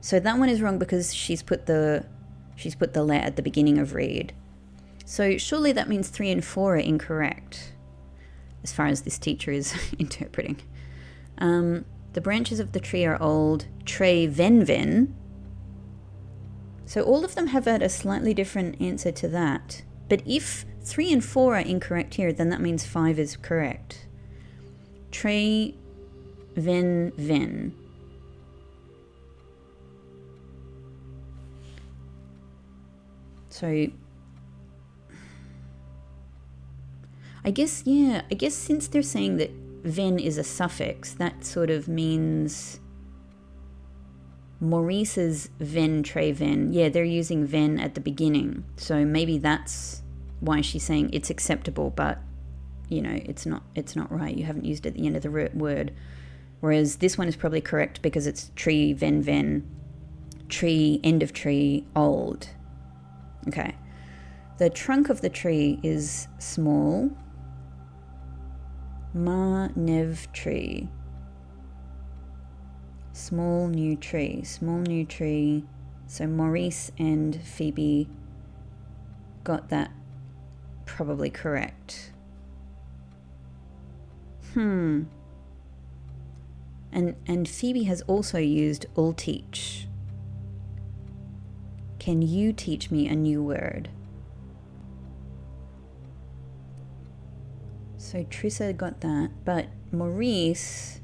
So that one is wrong because she's put the le at the beginning of read. So surely that means 3 and 4 are incorrect, as far as this teacher is interpreting. The branches of the tree are old. Tre ven. So all of them have had a slightly different answer to that. But if 3 and 4 are incorrect here, then that means 5 is correct. Tre ven. So I guess since they're saying that ven is a suffix, that sort of means Maurice's ven, tre ven. Yeah, they're using ven at the beginning. So maybe that's why she's saying it's acceptable, but it's not right. You haven't used it at the end of the word. Whereas this one is probably correct because it's tree, ven, tree, end of tree, old. Okay. The trunk of the tree is small. Ma nev tree. Small new tree. So Maurice and Phoebe got that probably correct. And Phoebe has also used "ul teach." Can you teach me a new word? So Trissa got that, but Maurice...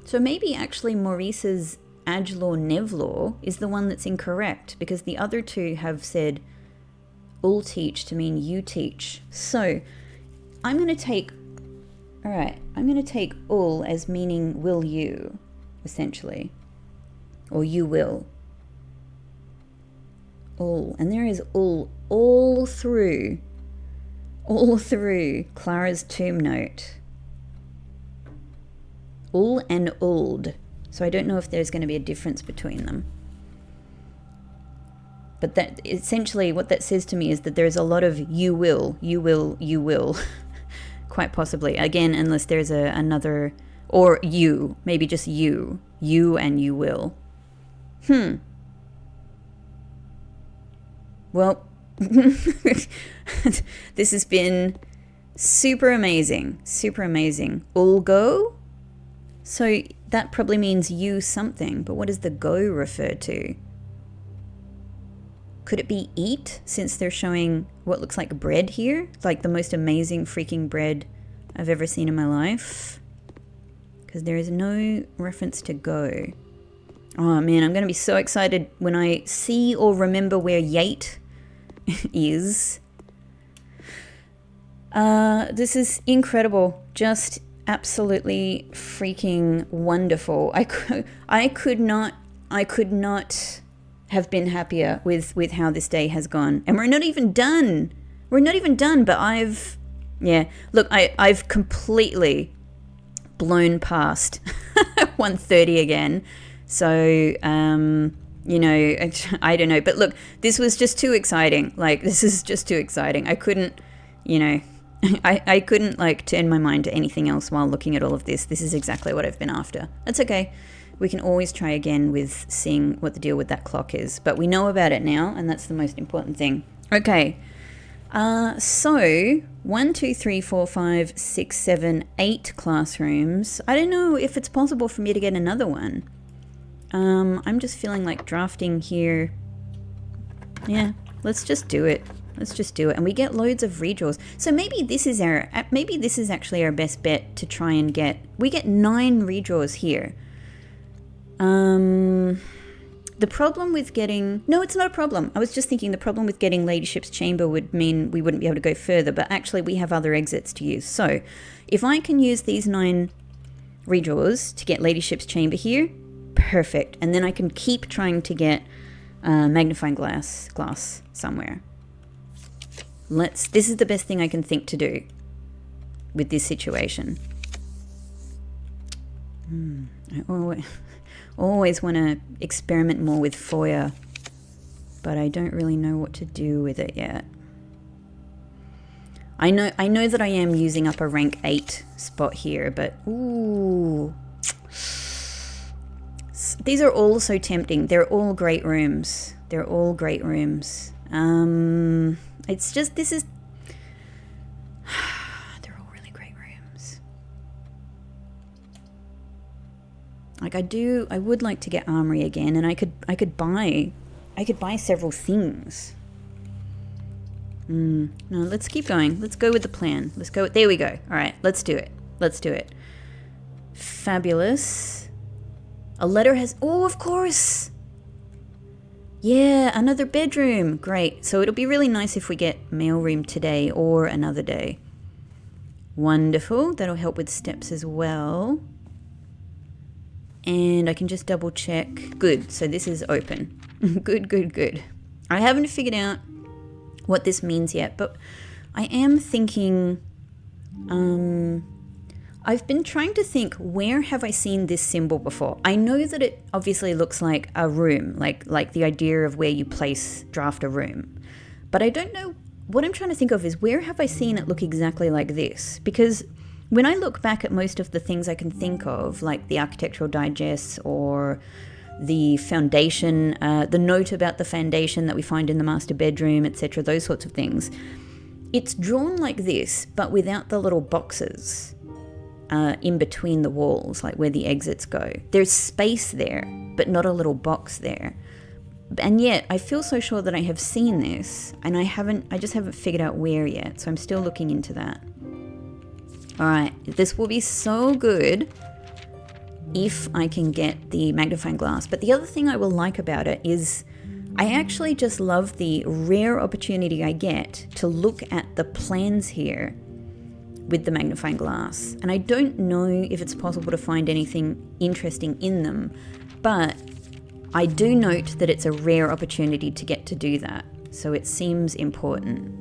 So maybe actually Maurice's Ajlaw Nevlaw is the one that's incorrect, because the other two have said "ul teach" to mean you teach. So I'm going to take "ul" as meaning will you, essentially. Or you will. Ul. And there is ul all through Clara's tomb note. Ul and old. So I don't know if there's going to be a difference between them. But that essentially what that says to me is that there's a lot of you will. Quite possibly. Again, unless there's another, or you, maybe just you and you will. Well, this has been super amazing. Ul go? So that probably means you something, but what does the go refer to? Could it be eat, since they're showing what looks like bread here? Like the most amazing freaking bread I've ever seen in my life. Because there is no reference to go. Oh man, I'm going to be so excited when I see or remember where yate is. This is incredible. Just absolutely freaking wonderful. I could not have been happier with how this day has gone. And we're not even done. But I've completely blown past 1:30 again. So, I don't know. But look, this was just too exciting. This is just too exciting. I couldn't, I couldn't turn my mind to anything else while looking at all of this. This is exactly what I've been after. That's okay. We can always try again with seeing what the deal with that clock is. But we know about it now, and that's the most important thing. Okay. So 1, 2, 3, 4, 5, 6, 7, 8 classrooms. I don't know if it's possible for me to get another one. I'm just feeling like drafting here. Yeah, let's just do it. Let's just do it. And we get loads of redraws. So maybe this is actually our best bet to try and get, we get 9 redraws here. The problem with getting, no, it's not a problem. I was just thinking the problem with getting Ladyship's Chamber would mean we wouldn't be able to go further, but actually we have other exits to use. So if I can use these 9 redraws to get Ladyship's Chamber here, perfect. And then I can keep trying to get magnifying glass somewhere. This is the best thing I can think to do with this situation. I always want to experiment more with foyer, but I don't really know what to do with it yet. I know that I am using up a rank 8 spot here, but ooh. These are all so tempting. They're all great rooms. They're all great rooms. It's just, this is, they're all really great rooms. Like I would like to get Armory again, and I could buy several things. No, let's keep going. Let's go with the plan. Let's go. There we go. All right, let's do it. Let's do it. Fabulous. A letter has, oh, of course. Yeah, another bedroom. Great. So it'll be really nice if we get mailroom today or another day. Wonderful. That'll help with steps as well. And I can just double check. Good. So this is open. Good, good, good. I haven't figured out what this means yet, but I am thinking, I've been trying to think, where have I seen this symbol before? I know that it obviously looks like a room, like the idea of where you draft a room. But I don't know, what I'm trying to think of is, where have I seen it look exactly like this? Because when I look back at most of the things I can think of, like the Architectural Digest or the foundation, the note about the foundation that we find in the master bedroom, etc., those sorts of things, it's drawn like this, but without the little boxes. In between the walls, like where the exits go. There's space there, but not a little box there. And yet, I feel so sure that I have seen this, and I just haven't figured out where yet, so I'm still looking into that. Alright, this will be so good if I can get the magnifying glass. But the other thing I will like about it is, I actually just love the rare opportunity I get to look at the plans here with the magnifying glass. And I don't know if it's possible to find anything interesting in them, but I do note that it's a rare opportunity to get to do that. So it seems important.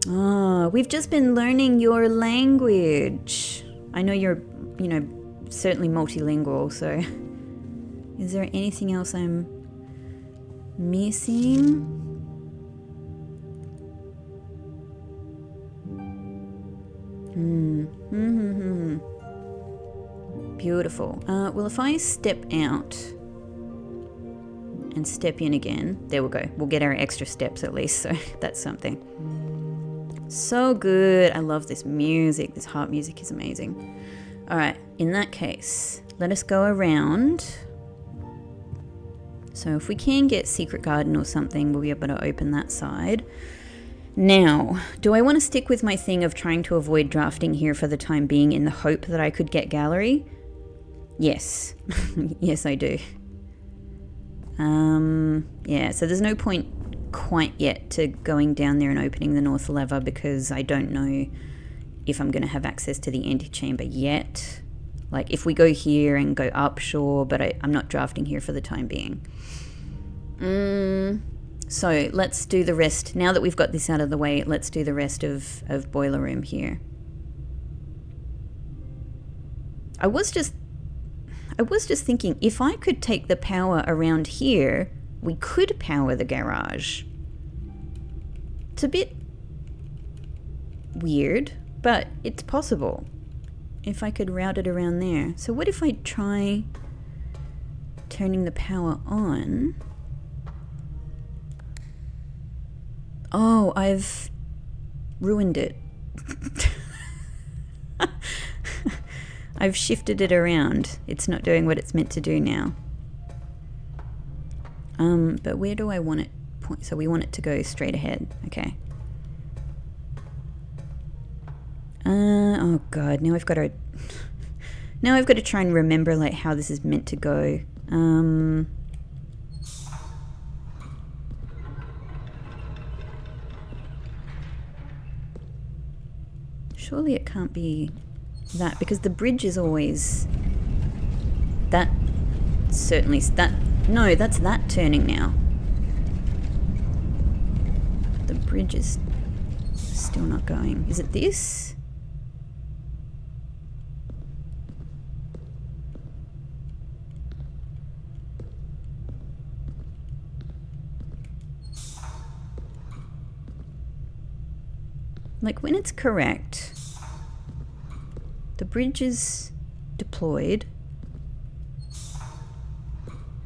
Oh, we've just been learning your language. I know you're, certainly multilingual, so is there anything else I'm missing? Beautiful. Well, if I step out and step in again, there we go. We'll get our extra steps at least, so that's something. So good. I love this music. This harp music is amazing. All right, in that case, let us go around. So if we can get Secret Garden or something, we'll be able to open that side. Now, do I want to stick with my thing of trying to avoid drafting here for the time being in the hope that I could get gallery? Yes. Yes, I do. Yeah, so there's no point quite yet to going down there and opening the north lever because I don't know if I'm going to have access to the antechamber yet. Like, if we go here and go up, sure, but I'm not drafting here for the time being. So let's do the rest. Now that we've got this out of the way, let's do the rest of boiler room here. I was just thinking, if I could take the power around here, we could power the garage. It's a bit weird, but it's possible. If I could route it around there. So what if I try turning the power on? Oh, I've ruined it. I've shifted it around. It's not doing what it's meant to do now. But where do I want it point? So we want it to go straight ahead. Okay. Oh god, now I've got to try and remember like how this is meant to go. Surely it can't be that, because the bridge is always that. Certainly that. No, that's that turning now. The bridge is still not going. Is it this? Like when it's correct, the bridge is deployed,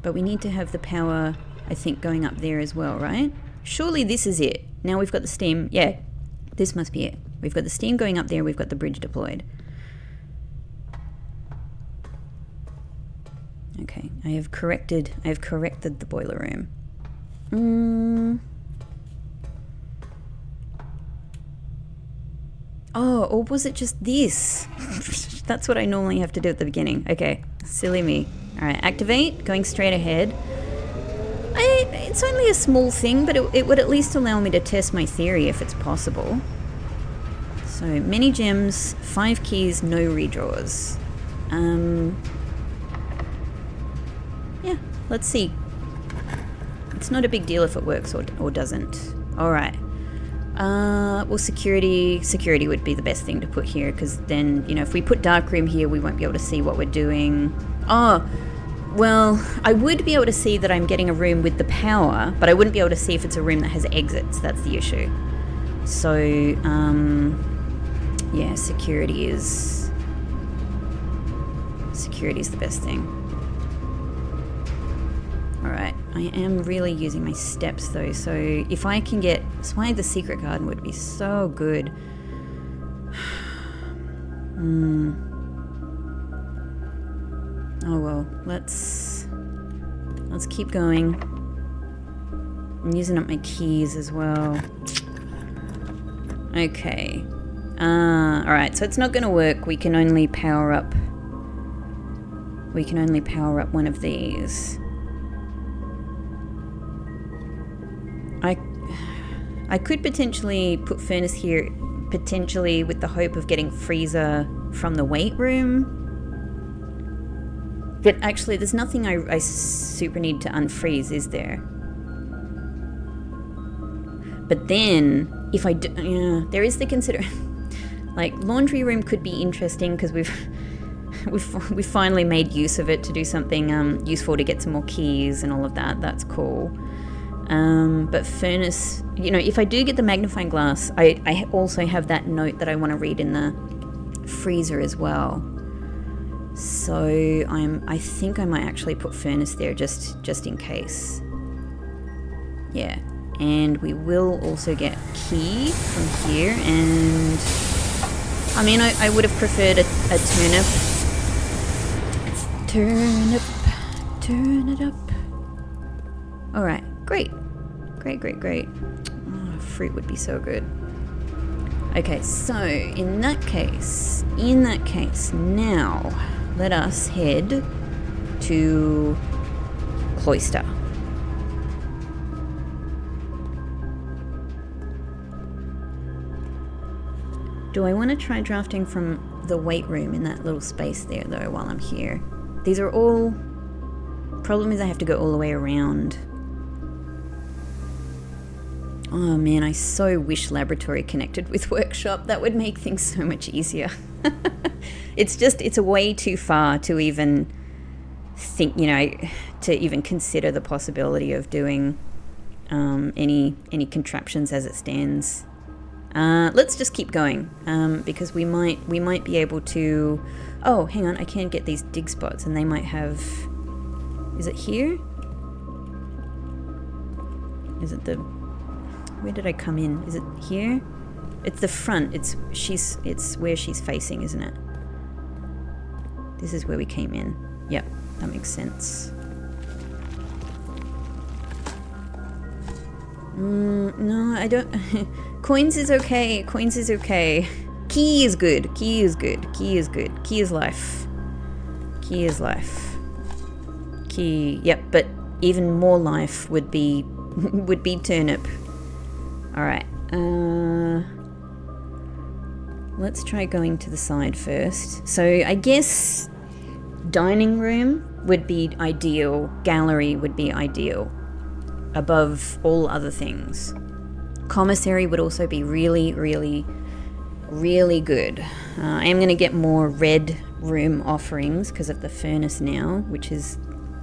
but we need to have the power, I think, going up there as well, right? Surely this is it. Now we've got the steam. Yeah, this must be it. We've got the steam going up there, we've got the bridge deployed. Okay, I have corrected the boiler room. Oh, or was it just this? That's what I normally have to do at the beginning. Okay, silly me. Alright, activate, going straight ahead. It's only a small thing, but it would at least allow me to test my theory if it's possible. So, many gems, 5 keys, no redraws. Yeah, let's see. It's not a big deal if it works or doesn't. Alright. Well, security would be the best thing to put here, because then, you know, if we put darkroom here, we won't be able to see what we're doing. Oh, well, I would be able to see that I'm getting a room with the power, but I wouldn't be able to see if it's a room that has exits. That's the issue. So, yeah, security is the best thing. Alright, I am really using my steps though, so if I can get... That's why the secret garden would be so good. Oh well, let's keep going. I'm using up my keys as well. Okay. Alright, so it's not gonna work. We can only power up one of these. I could potentially put furnace here, potentially with the hope of getting freezer from the weight room. But actually, there's nothing I super need to unfreeze, is there? But then, if I do... Yeah, there is the like, laundry room could be interesting, because we've finally made use of it to do something useful, to get some more keys and all of that. That's cool. But furnace, you know, if I do get the magnifying glass, I also have that note that I want to read in the freezer as well. So I think I might actually put furnace there just in case. Yeah, and we will also get key from here, and I mean I would have preferred a turnip. Turn it up. All right, great. Oh, fruit would be so good. Okay, so in that case, now let us head to Cloister. Do I want to try drafting from the weight room in that little space there though while I'm here? These are all... Problem is I have to go all the way around. Oh man, I so wish laboratory connected with workshop. That would make things so much easier. It's way too far to even think, you know, to even consider the possibility of doing any contraptions as it stands. Let's just keep going, because we might be able to... Oh, hang on, I can get these dig spots, and they might have... Is it here? Is it the... Where did I come in? Is it here? It's the front. It's where she's facing, isn't it? This is where we came in. Yep, that makes sense. No, I don't... Coins is okay. Coins is okay. Key is good. Key is good. Key is good. Key is life. Key is life. Key... Yep, but even more life would be... would be turnip. Alright. Let's try going to the side first. So I guess dining room would be ideal. Gallery would be ideal. Above all other things. Commissary would also be really, really, really good. I am going to get more red room offerings because of the furnace now, which is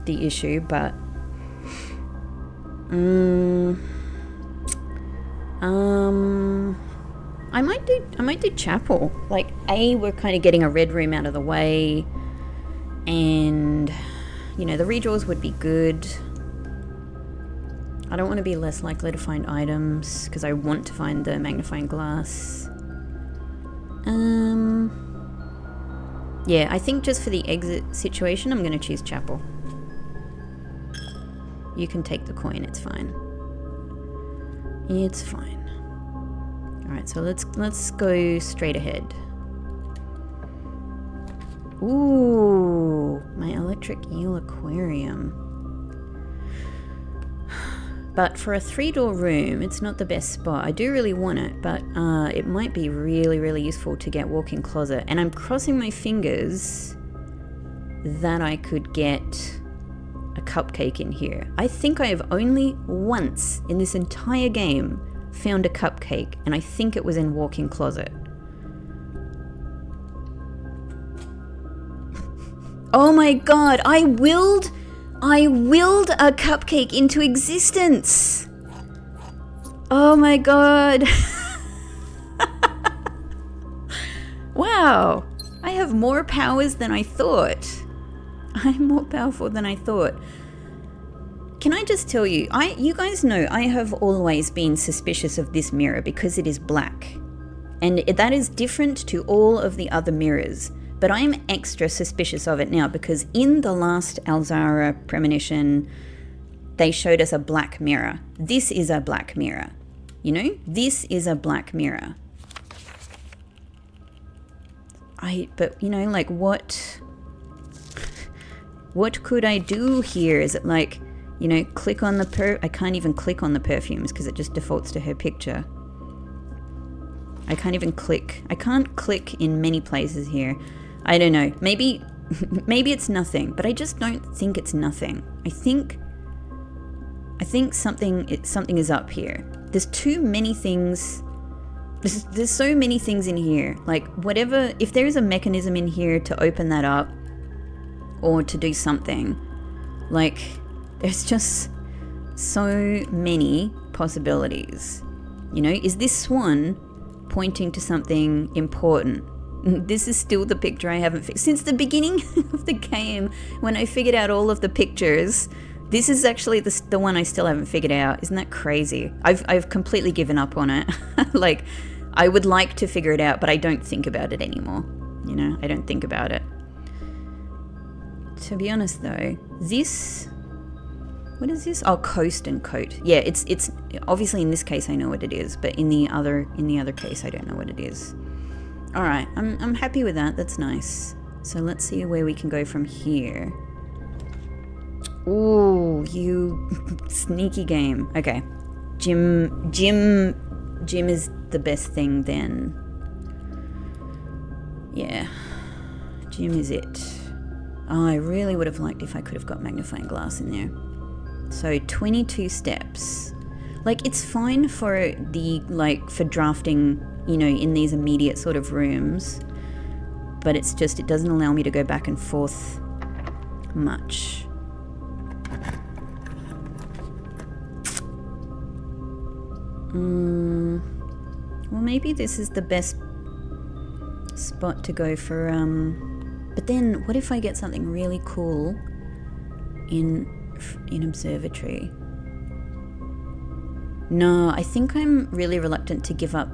the issue, but I might do chapel. Like, we're kind of getting a red room out of the way, and you know, the redraws would be good. I don't want to be less likely to find items because I want to find the magnifying glass. Yeah, I think just for the exit situation, I'm going to choose chapel. You can take the coin, it's fine. It's fine. Alright, so let's go straight ahead. Ooh, my electric eel aquarium. But for a 3-door room, it's not the best spot. I do really want it, but it might be really, really useful to get walk-in closet. And I'm crossing my fingers that I could get a cupcake in here. I think I have only once in this entire game found a cupcake, and I think it was in walk-in closet. Oh my god, I willed a cupcake into existence. Oh my god. Wow. I have more powers than I thought. I'm more powerful than I thought. Can I just tell you, you guys know I have always been suspicious of this mirror because it is black. And that is different to all of the other mirrors. But I'm extra suspicious of it now because in the last Alzara premonition, they showed us a black mirror. This is a black mirror. You know? This is a black mirror. But you know, like what could I do here? Is it like, you know, click on the I can't even click on the perfumes because it just defaults to her picture. I can't even click. I can't click in many places here. I don't know. Maybe it's nothing, but I just don't think it's nothing. I think something is up here. There's too many things. There's so many things in here. Like whatever, if there is a mechanism in here to open that up or to do something, like there's just so many possibilities. You know, is this swan pointing to something important? This is still the picture I haven't fixed. Since the beginning of the game, when I figured out all of the pictures, this is actually the one I still haven't figured out. Isn't that crazy? I've completely given up on it. Like, I would like to figure it out, but I don't think about it anymore. You know, I don't think about it. To be honest though, this... What is this? Oh, coast and coat. Yeah, it's obviously in this case I know what it is, but in the other case I don't know what it is. All right, I'm happy with that. That's nice. So let's see where we can go from here. Ooh, you sneaky game. Okay, gym is the best thing then. Yeah, gym is it. Oh, I really would have liked if I could have got magnifying glass in there. So 22 steps. Like, it's fine for for drafting, you know, in these immediate sort of rooms, but it's just, it doesn't allow me to go back and forth much. Well, maybe this is the best spot to go for, but then what if I get something really cool in observatory? No, I think I'm really reluctant to give up.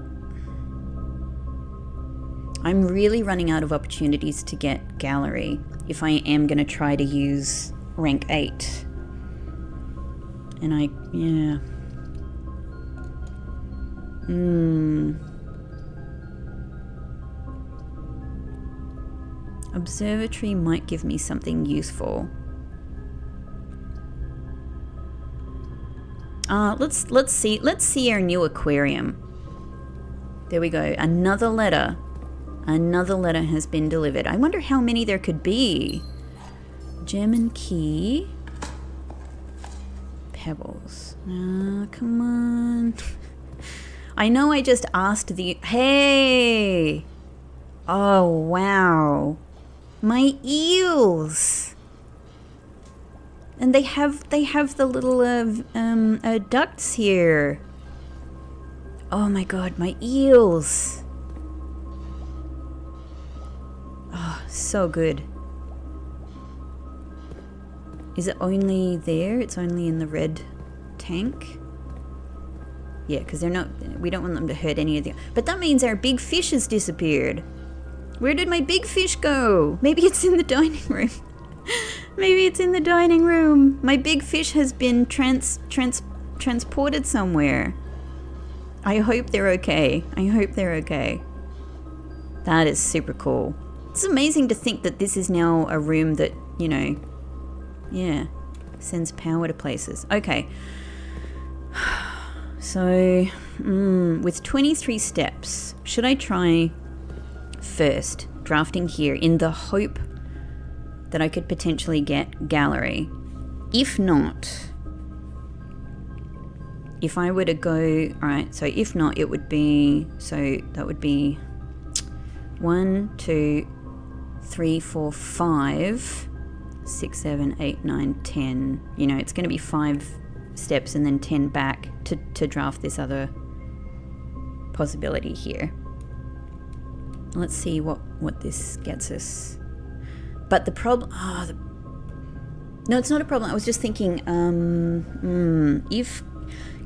I'm really running out of opportunities to get gallery if I am going to try to use rank 8. And yeah. Observatory might give me something useful. Let's see our new aquarium. There we go. Another letter. Another letter has been delivered. I wonder how many there could be. Gem and key. Pebbles. Come on. I know I just asked the... Hey! Oh, wow. My eels! And they have the little ducts here. Oh my god, my eels! Oh, so good. Is it only there? It's only in the red tank? Yeah, because they're not... We don't want them to hurt any of the... But that means our big fish has disappeared. Where did my big fish go? Maybe it's in the dining room. Maybe it's in the dining room. My big fish has been transported somewhere. I hope they're okay. I hope they're okay. That is super cool. It's amazing to think that this is now a room that, you know, yeah, sends power to places. Okay. So, with 23 steps, should I try first drafting here in the hope that I could potentially get gallery? If not, if I were to go, alright, so if not, it would be, so that would be 1, 2, 3, 4, 5, 6, 7, 8, 9, 10. You know, it's going to be 5 steps and then 10 back to draft this other possibility here. Let's see what this gets us. But the problem... no, it's not a problem. I was just thinking, if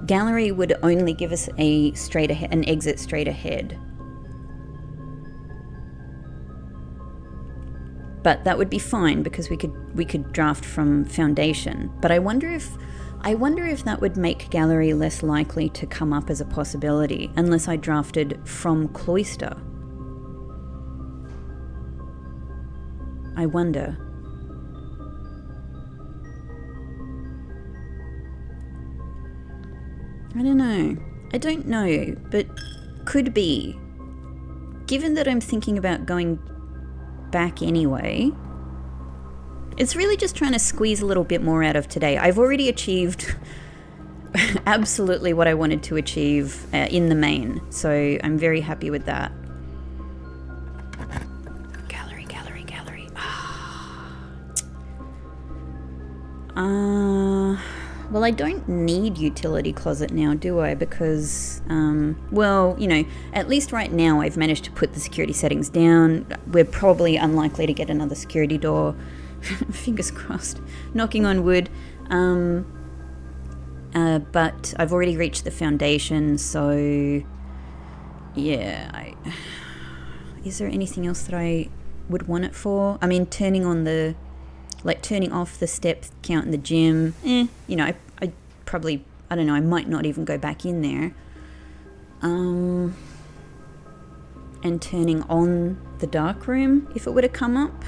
gallery would only give us a straight ahead, an exit straight ahead. But that would be fine because we could draft from foundation. But I wonder if that would make gallery less likely to come up as a possibility unless I drafted from cloister. I wonder. I don't know. I don't know, but could be. Given that I'm thinking about going back anyway, it's really just trying to squeeze a little bit more out of today. I've already achieved absolutely what I wanted to achieve in the main, so I'm very happy with that. Gallery. Well, I don't need utility closet now, do I? Because, well, you know, at least right now I've managed to put the security settings down. We're probably unlikely to get another security door. Fingers crossed. Knocking on wood. But I've already reached the foundation, so yeah. Is there anything else that I would want it for? I mean, turning on the... like turning off the step count in the gym, you know, I probably, I don't know, I might not even go back in there. And turning on the dark room if it were to come up.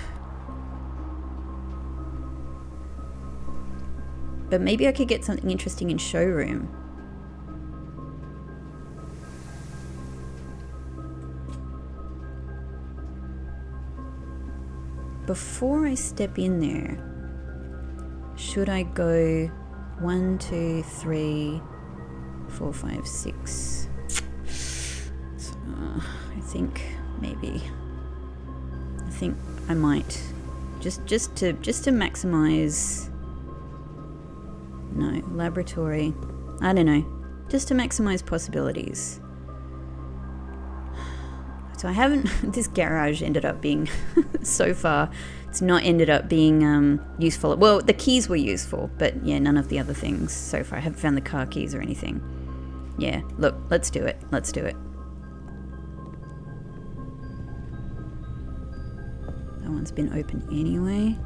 But maybe I could get something interesting in showroom. Before I step in there, should I go 1, 2, 3, 4, 5, 6? So, I think maybe. I think I might just to maximize. No, laboratory. I don't know. Just to maximize possibilities. So I haven't, this garage ended up being, so far, it's not ended up being useful. Well, the keys were useful, but yeah, none of the other things so far. I haven't found the car keys or anything. Yeah, look, let's do it. Let's do it. That one's been open anyway.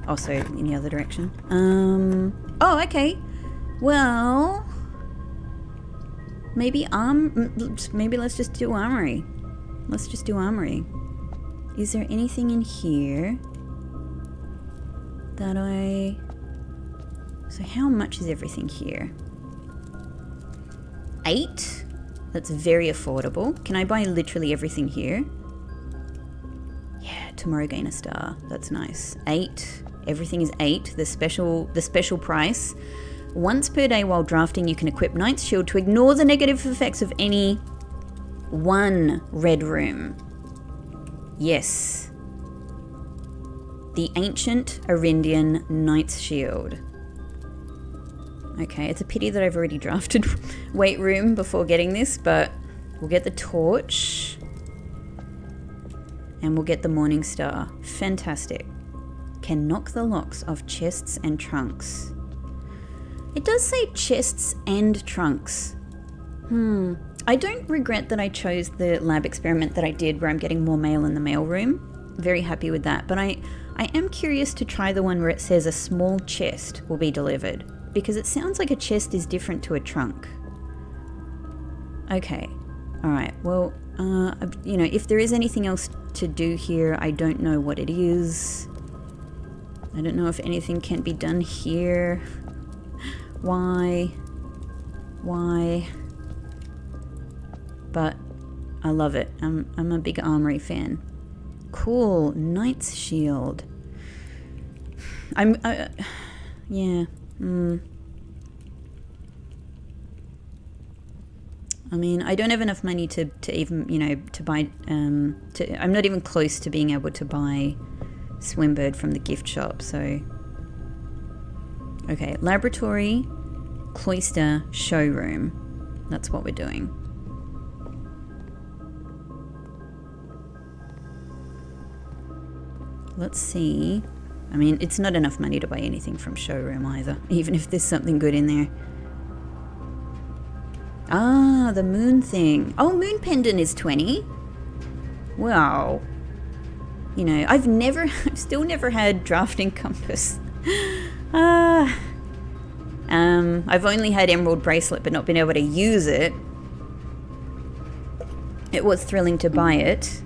Also, in the other direction. Oh, okay. Well, maybe let's just do armory. Let's just do armory. Is there anything in here that so how much is everything here? 8? That's very affordable. Can I buy literally everything here? Yeah, tomorrow gain a star. That's nice. 8. Everything is 8. The special price. Once per day while drafting, you can equip Knight's Shield to ignore the negative effects of any one red room. Yes. The Ancient Arindian Knight's Shield. Okay, it's a pity that I've already drafted weight room before getting this, but we'll get the torch. And we'll get the Morning Star. Fantastic. Can knock the locks of chests and trunks. It does say chests and trunks. I don't regret that I chose the lab experiment that I did where I'm getting more mail in the mailroom. Very happy with that. But I am curious to try the one where it says a small chest will be delivered. Because it sounds like a chest is different to a trunk. Okay. Alright, well, you know, if there is anything else to do here, I don't know what it is. I don't know if anything can be done here. Why? But I love it. I'm a big armory fan. Cool. Knight's Shield. Yeah. I mean, I don't have enough money to even, you know, to buy, I'm not even close to being able to buy Swimbird from the gift shop, so. Okay, laboratory, cloister, showroom. That's what we're doing. Let's see. I mean, it's not enough money to buy anything from showroom either, even if there's something good in there. Ah, the moon thing. Oh, moon pendant is 20. Wow. You know, I've still never had drafting compass. I've only had emerald bracelet, but not been able to use it. It was thrilling to buy it.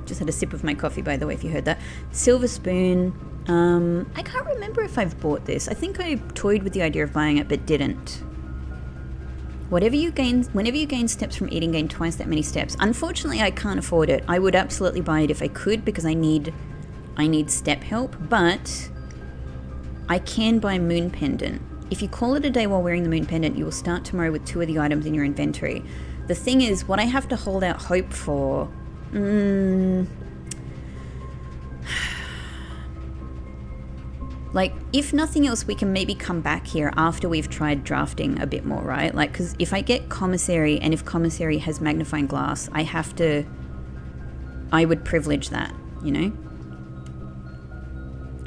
Just had a sip of my coffee, by the way, if you heard that. Silver spoon. I can't remember if I've bought this. I think I toyed with the idea of buying it, but didn't. Whenever you gain steps from eating, gain twice that many steps. Unfortunately, I can't afford it. I would absolutely buy it if I could because I need step help, but I can buy moon pendant. If you call it a day while wearing the moon pendant, you will start tomorrow with 2 of the items in your inventory. The thing is, what I have to hold out hope for... Like, if nothing else, we can maybe come back here after we've tried drafting a bit more, right? Like, because if I get commissary, and if commissary has magnifying glass, I would privilege that, you know?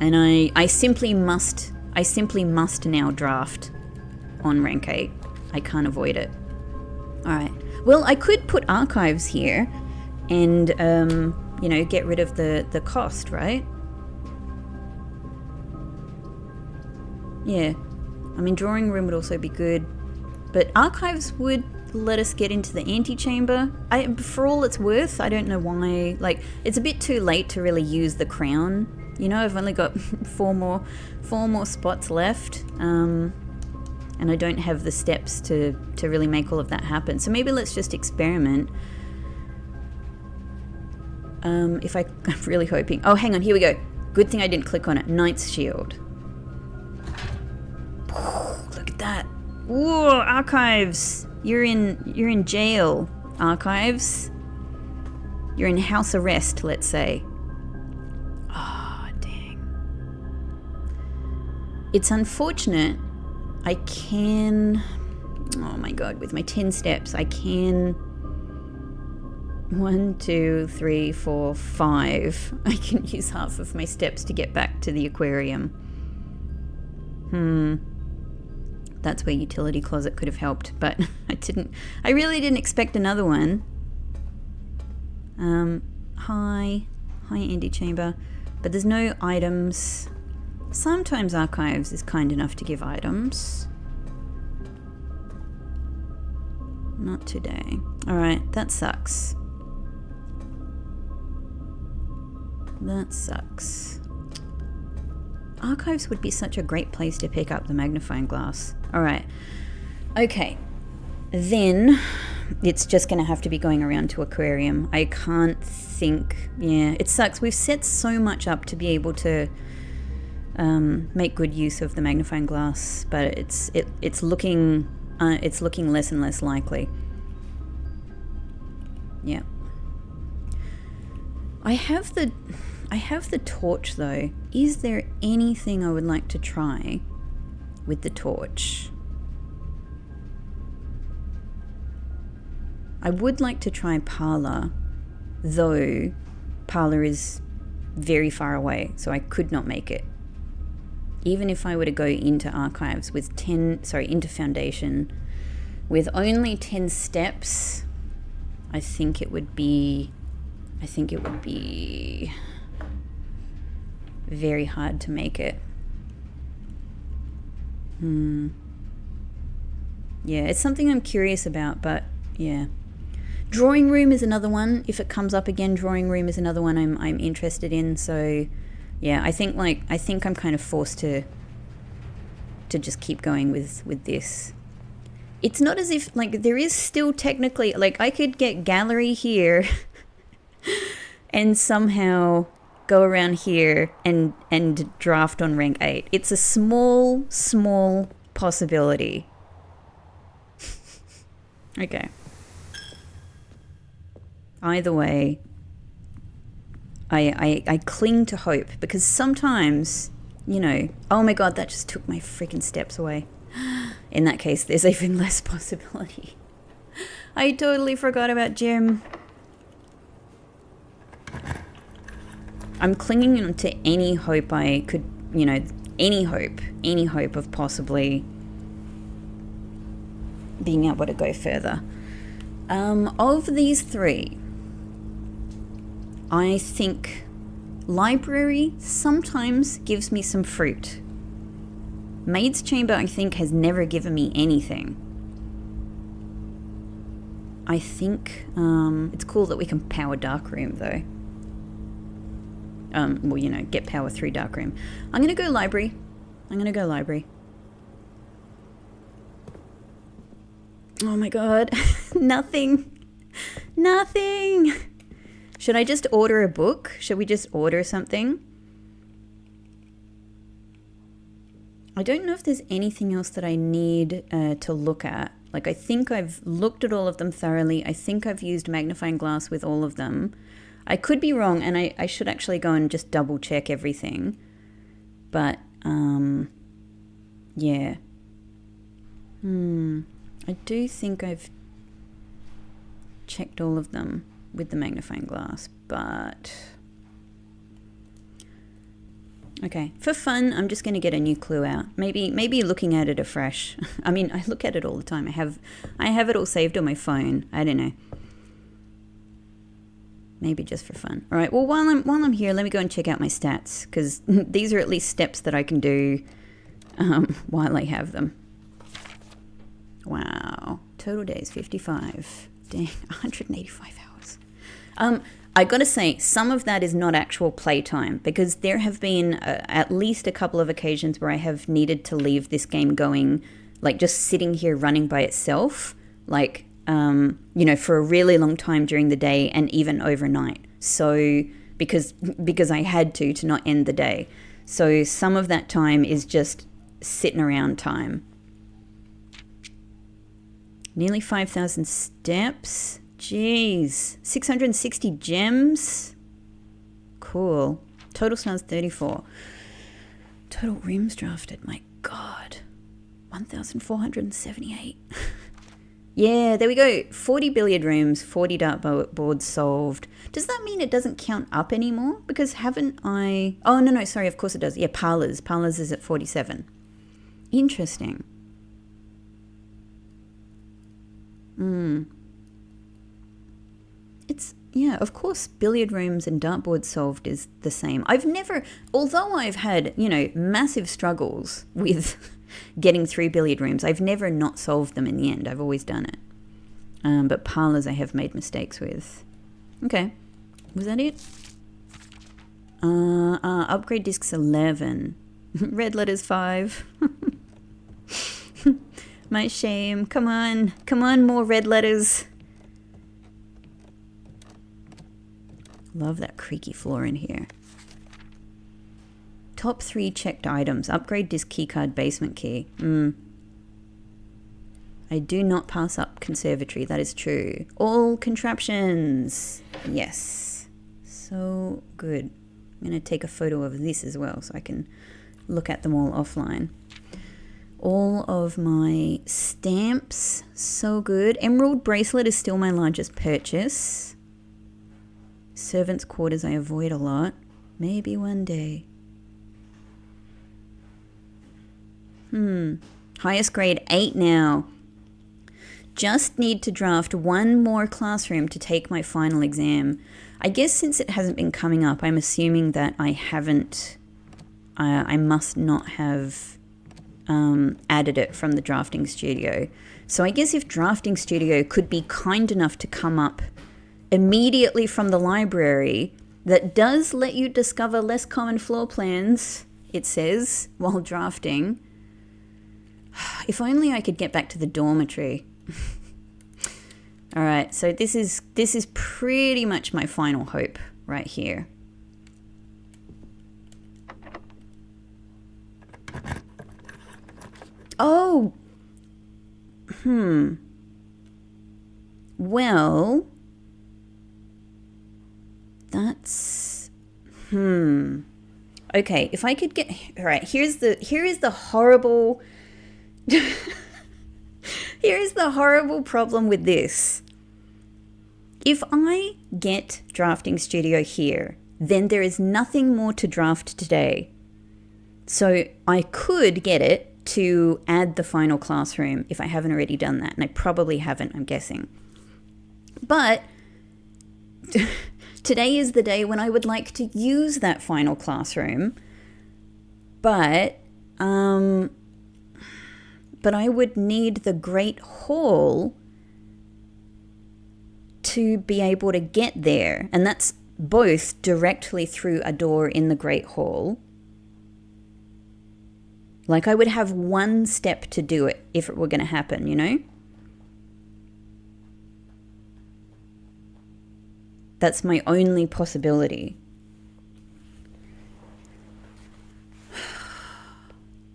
And I simply must now draft on rank 8. I can't avoid it. Alright. Well, I could put archives here and, you know, get rid of the cost, right? Yeah, I mean, drawing room would also be good, but archives would let us get into the antechamber. For all it's worth, I don't know why. Like, it's a bit too late to really use the crown. You know, I've only got four more spots left, and I don't have the steps to really make all of that happen. So maybe let's just experiment. I'm really hoping. Oh, hang on, here we go. Good thing I didn't click on it. Knight's Shield. Look at that. Whoa, archives. You're in jail, archives. You're in house arrest, let's say. Oh, dang. It's unfortunate. I can... Oh my god, with my 10 steps, I can... 1, 2, 3, 4, 5. I can use half of my steps to get back to the aquarium. That's where utility closet could have helped, but I really didn't expect another one. Hi antechamber, but there's no items. Sometimes archives is kind enough to give items. Not today. Alright, that sucks. That sucks. Archives would be such a great place to pick up the magnifying glass. Alright. Okay. Then it's just going to have to be going around to aquarium. I can't think. Yeah, it sucks. We've set so much up to be able to make good use of the magnifying glass, but it's looking less and less likely. Yeah. I have the torch though. Is there anything I would like to try with the torch? I would like to try Parlor, though Parlor is very far away, so I could not make it. Even if I were to go into archives with into foundation with only 10 steps, I think it would be very hard to make it. Yeah, it's something I'm curious about, but yeah. Drawing room is another one. If it comes up again, drawing room is another one I'm interested in. So yeah, I think I'm kind of forced to just keep going with this. It's not as if like there is still technically like I could get gallery here and somehow go around here and draft on rank 8. It's a small possibility. Okay. Either way, I cling to hope because sometimes, you know, oh my god, that just took my freaking steps away. In that case, there's even less possibility. I totally forgot about Jim. I'm clinging to any hope I could, you know, any hope of possibly being able to go further. Of these three, I think library sometimes gives me some fruit. Maid's Chamber, I think, has never given me anything. I think it's cool that we can power Darkroom, though. Well, you know, get power through Darkroom. I'm going to go library. Oh my god. Nothing. Should I just order a book? Should we just order something? I don't know if there's anything else that I need to look at. Like, I think I've looked at all of them thoroughly. I think I've used magnifying glass with all of them. I could be wrong, and I should actually go and just double check everything. But, yeah. I do think I've checked all of them with the magnifying glass, but... Okay, for fun, I'm just going to get a new clue out. Maybe looking at it afresh. I mean, I look at it all the time. I have it all saved on my phone. I don't know. Maybe just for fun. All right. Well, while I'm here, let me go and check out my stats because these are at least steps that I can do while I have them. Wow. Total days 55. Dang, 185 hours. I gotta say, some of that is not actual playtime because there have been at least a couple of occasions where I have needed to leave this game going, like just sitting here running by itself, like, you know, for a really long time during the day and even overnight. So, because I had to not end the day. So some of that time is just sitting around time. Nearly 5,000 steps. Jeez, 660 gems. Cool. Total stars 34. Total rooms drafted. My God, 1,478. Yeah, there we go. 40 billiard rooms, 40 dartboards solved. Does that mean it doesn't count up anymore? Because haven't I... Oh, no, sorry, of course it does. Yeah, Parlors. Parlors is at 47. Interesting. It's, yeah, of course, billiard rooms and dartboards solved is the same. Although I've had, massive struggles with getting through billiard rooms, I've never not solved them in the end. I've always done it. But parlors I have made mistakes with. Okay. Was that it? Upgrade discs 11. Red letters 5. My shame. Come on. Come on, more red letters. Love that creaky floor in here. Top 3 checked items. Upgrade disc keycard basement key. I do not pass up conservatory. That is true. All contraptions. Yes. So good. I'm going to take a photo of this as well so I can look at them all offline. All of my stamps. So good. Emerald bracelet is still my largest purchase. Servants' quarters I avoid a lot. Maybe one day. Highest grade 8 now. Just need to draft one more classroom to take my final exam. I guess since it hasn't been coming up, I'm assuming that I must not have added it from the drafting studio. So I guess if drafting studio could be kind enough to come up immediately from the library, that does let you discover less common floor plans, it says, while drafting. If only I could get back to the dormitory. All right, so this is pretty much my final hope right here. Oh, well, that's okay. If I could get, all right, here is the horrible. Here's the horrible problem with this. If I get drafting studio here, then there is nothing more to draft today. So I could get it to add the final classroom if I haven't already done that. And I probably haven't, I'm guessing. But today is the day when I would like to use that final classroom. But I would need the Great Hall to be able to get there. And that's both directly through a door in the Great Hall. Like I would have one step to do it if it were going to happen, you know? That's my only possibility.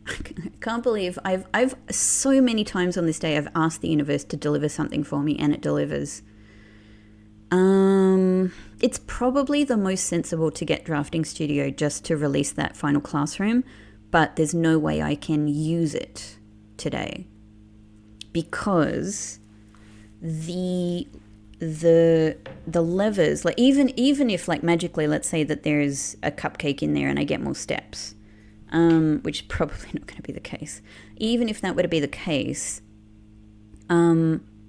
I can't believe I've so many times on this day I've asked the universe to deliver something for me and it delivers. It's probably the most sensible to get drafting studio just to release that final classroom, but there's no way I can use it today because the levers, like even if like magically, let's say that there's a cupcake in there and I get more steps, which is probably not going to be the case. Even if that were to be the case,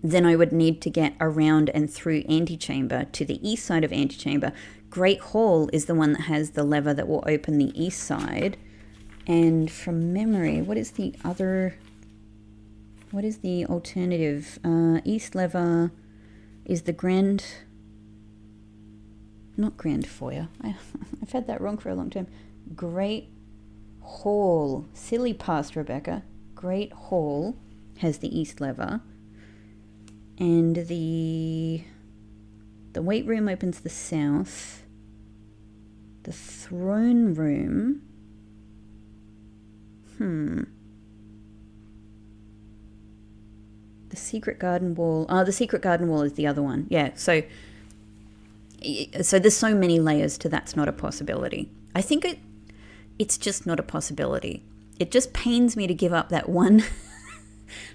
then I would need to get around and through antechamber to the east side of antechamber. Great Hall is the one that has the lever that will open the east side. And from memory, what is the alternative? East lever is the not grand foyer. I've had that wrong for a long time. Great Hall. Silly past, Rebecca. Great Hall has the east lever. And the weight room opens the south. The throne room. The secret garden wall. The secret garden wall is the other one. Yeah, so there's so many layers to that's not a possibility. I think it's just not a possibility. It just pains me to give up that one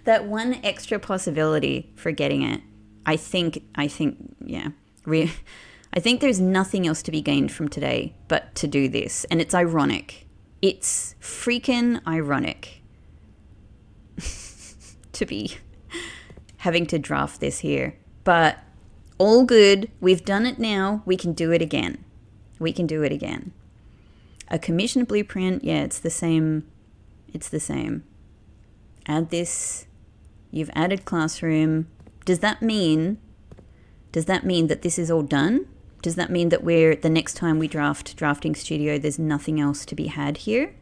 that one extra possibility for getting it. I think yeah. I think there's nothing else to be gained from today but to do this. And it's ironic. It's freaking ironic to be having to draft this here. But all good. We've done it now. We can do it again. We can do it again. A commissioned blueprint. Yeah, it's the same. It's the same. Add this. You've added classroom. Does that mean that this is all done? Does that mean that the next time we draft Drafting Studio, there's nothing else to be had here?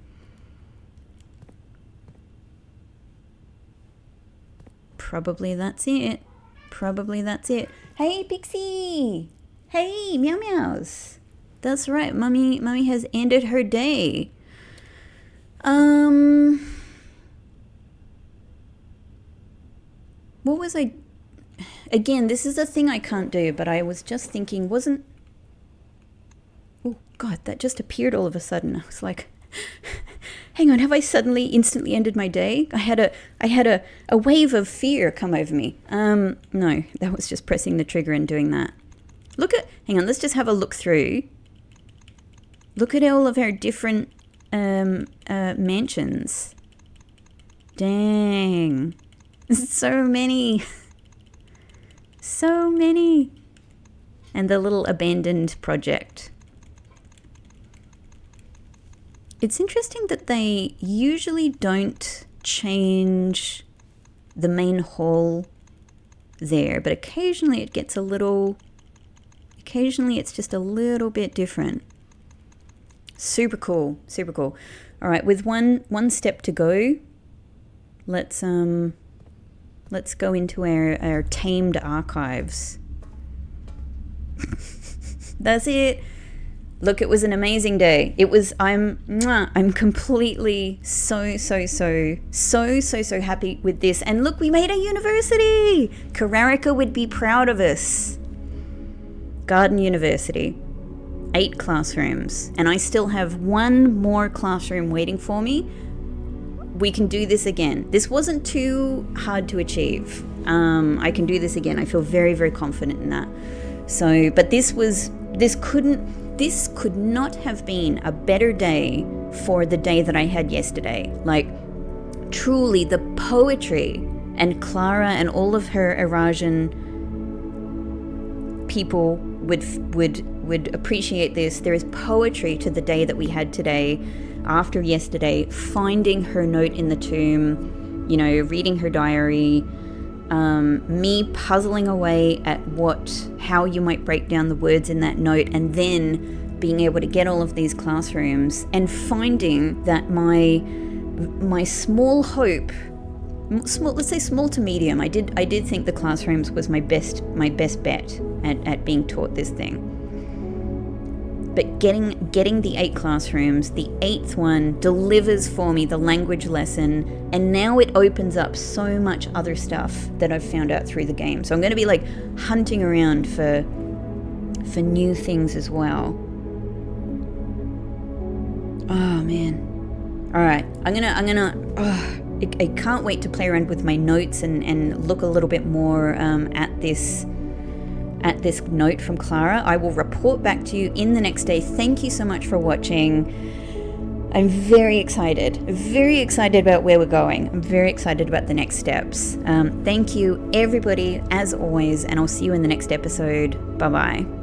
Probably that's it. Probably that's it. Hey, Pixie! Hey, meow meows! That's right, Mummy has ended her day. What was I... Again, this is a thing I can't do, but I was just thinking, oh, God, that just appeared all of a sudden. I was like, hang on, have I suddenly instantly ended my day? I had a wave of fear come over me. No, that was just pressing the trigger and doing that. Hang on, let's just have a look through. Look at all of our different mansions. Dang. So many. So many. And the little abandoned project. It's interesting that they usually don't change the main hall there, but occasionally it gets occasionally it's just a little bit different. Super cool, super cool. All right, with one step to go, let's go into our tamed archives. That's it. Look, it was an amazing day. I'm completely so happy with this. And look, we made a university. Kararika would be proud of us. Garden University. 8 classrooms. And I still have 1 more classroom waiting for me. We can do this again. This wasn't too hard to achieve. I can do this again. I feel very, very confident in that. So, but this could not have been a better day for the day that I had yesterday. Like, truly, the poetry, and Clara and all of her Eurasian people would appreciate this. There is poetry to the day that we had today. After yesterday, finding her note in the tomb, reading her diary, me puzzling away at how you might break down the words in that note, and then being able to get all of these classrooms and finding that my small hope, let's say small to medium, I did think the classrooms was my best bet at being taught this thing. But getting the 8 classrooms, the 8th one delivers for me the language lesson, and now it opens up so much other stuff that I've found out through the game. So I'm going to be like hunting around for new things as well. Oh man! All right, I can't wait to play around with my notes and look a little bit more at this note from Clara. I will report back to you in the next day. Thank you so much for watching. I'm very excited about where we're going. I'm very excited about the next steps. Thank you, everybody, as always, and I'll see you in the next episode. Bye-bye.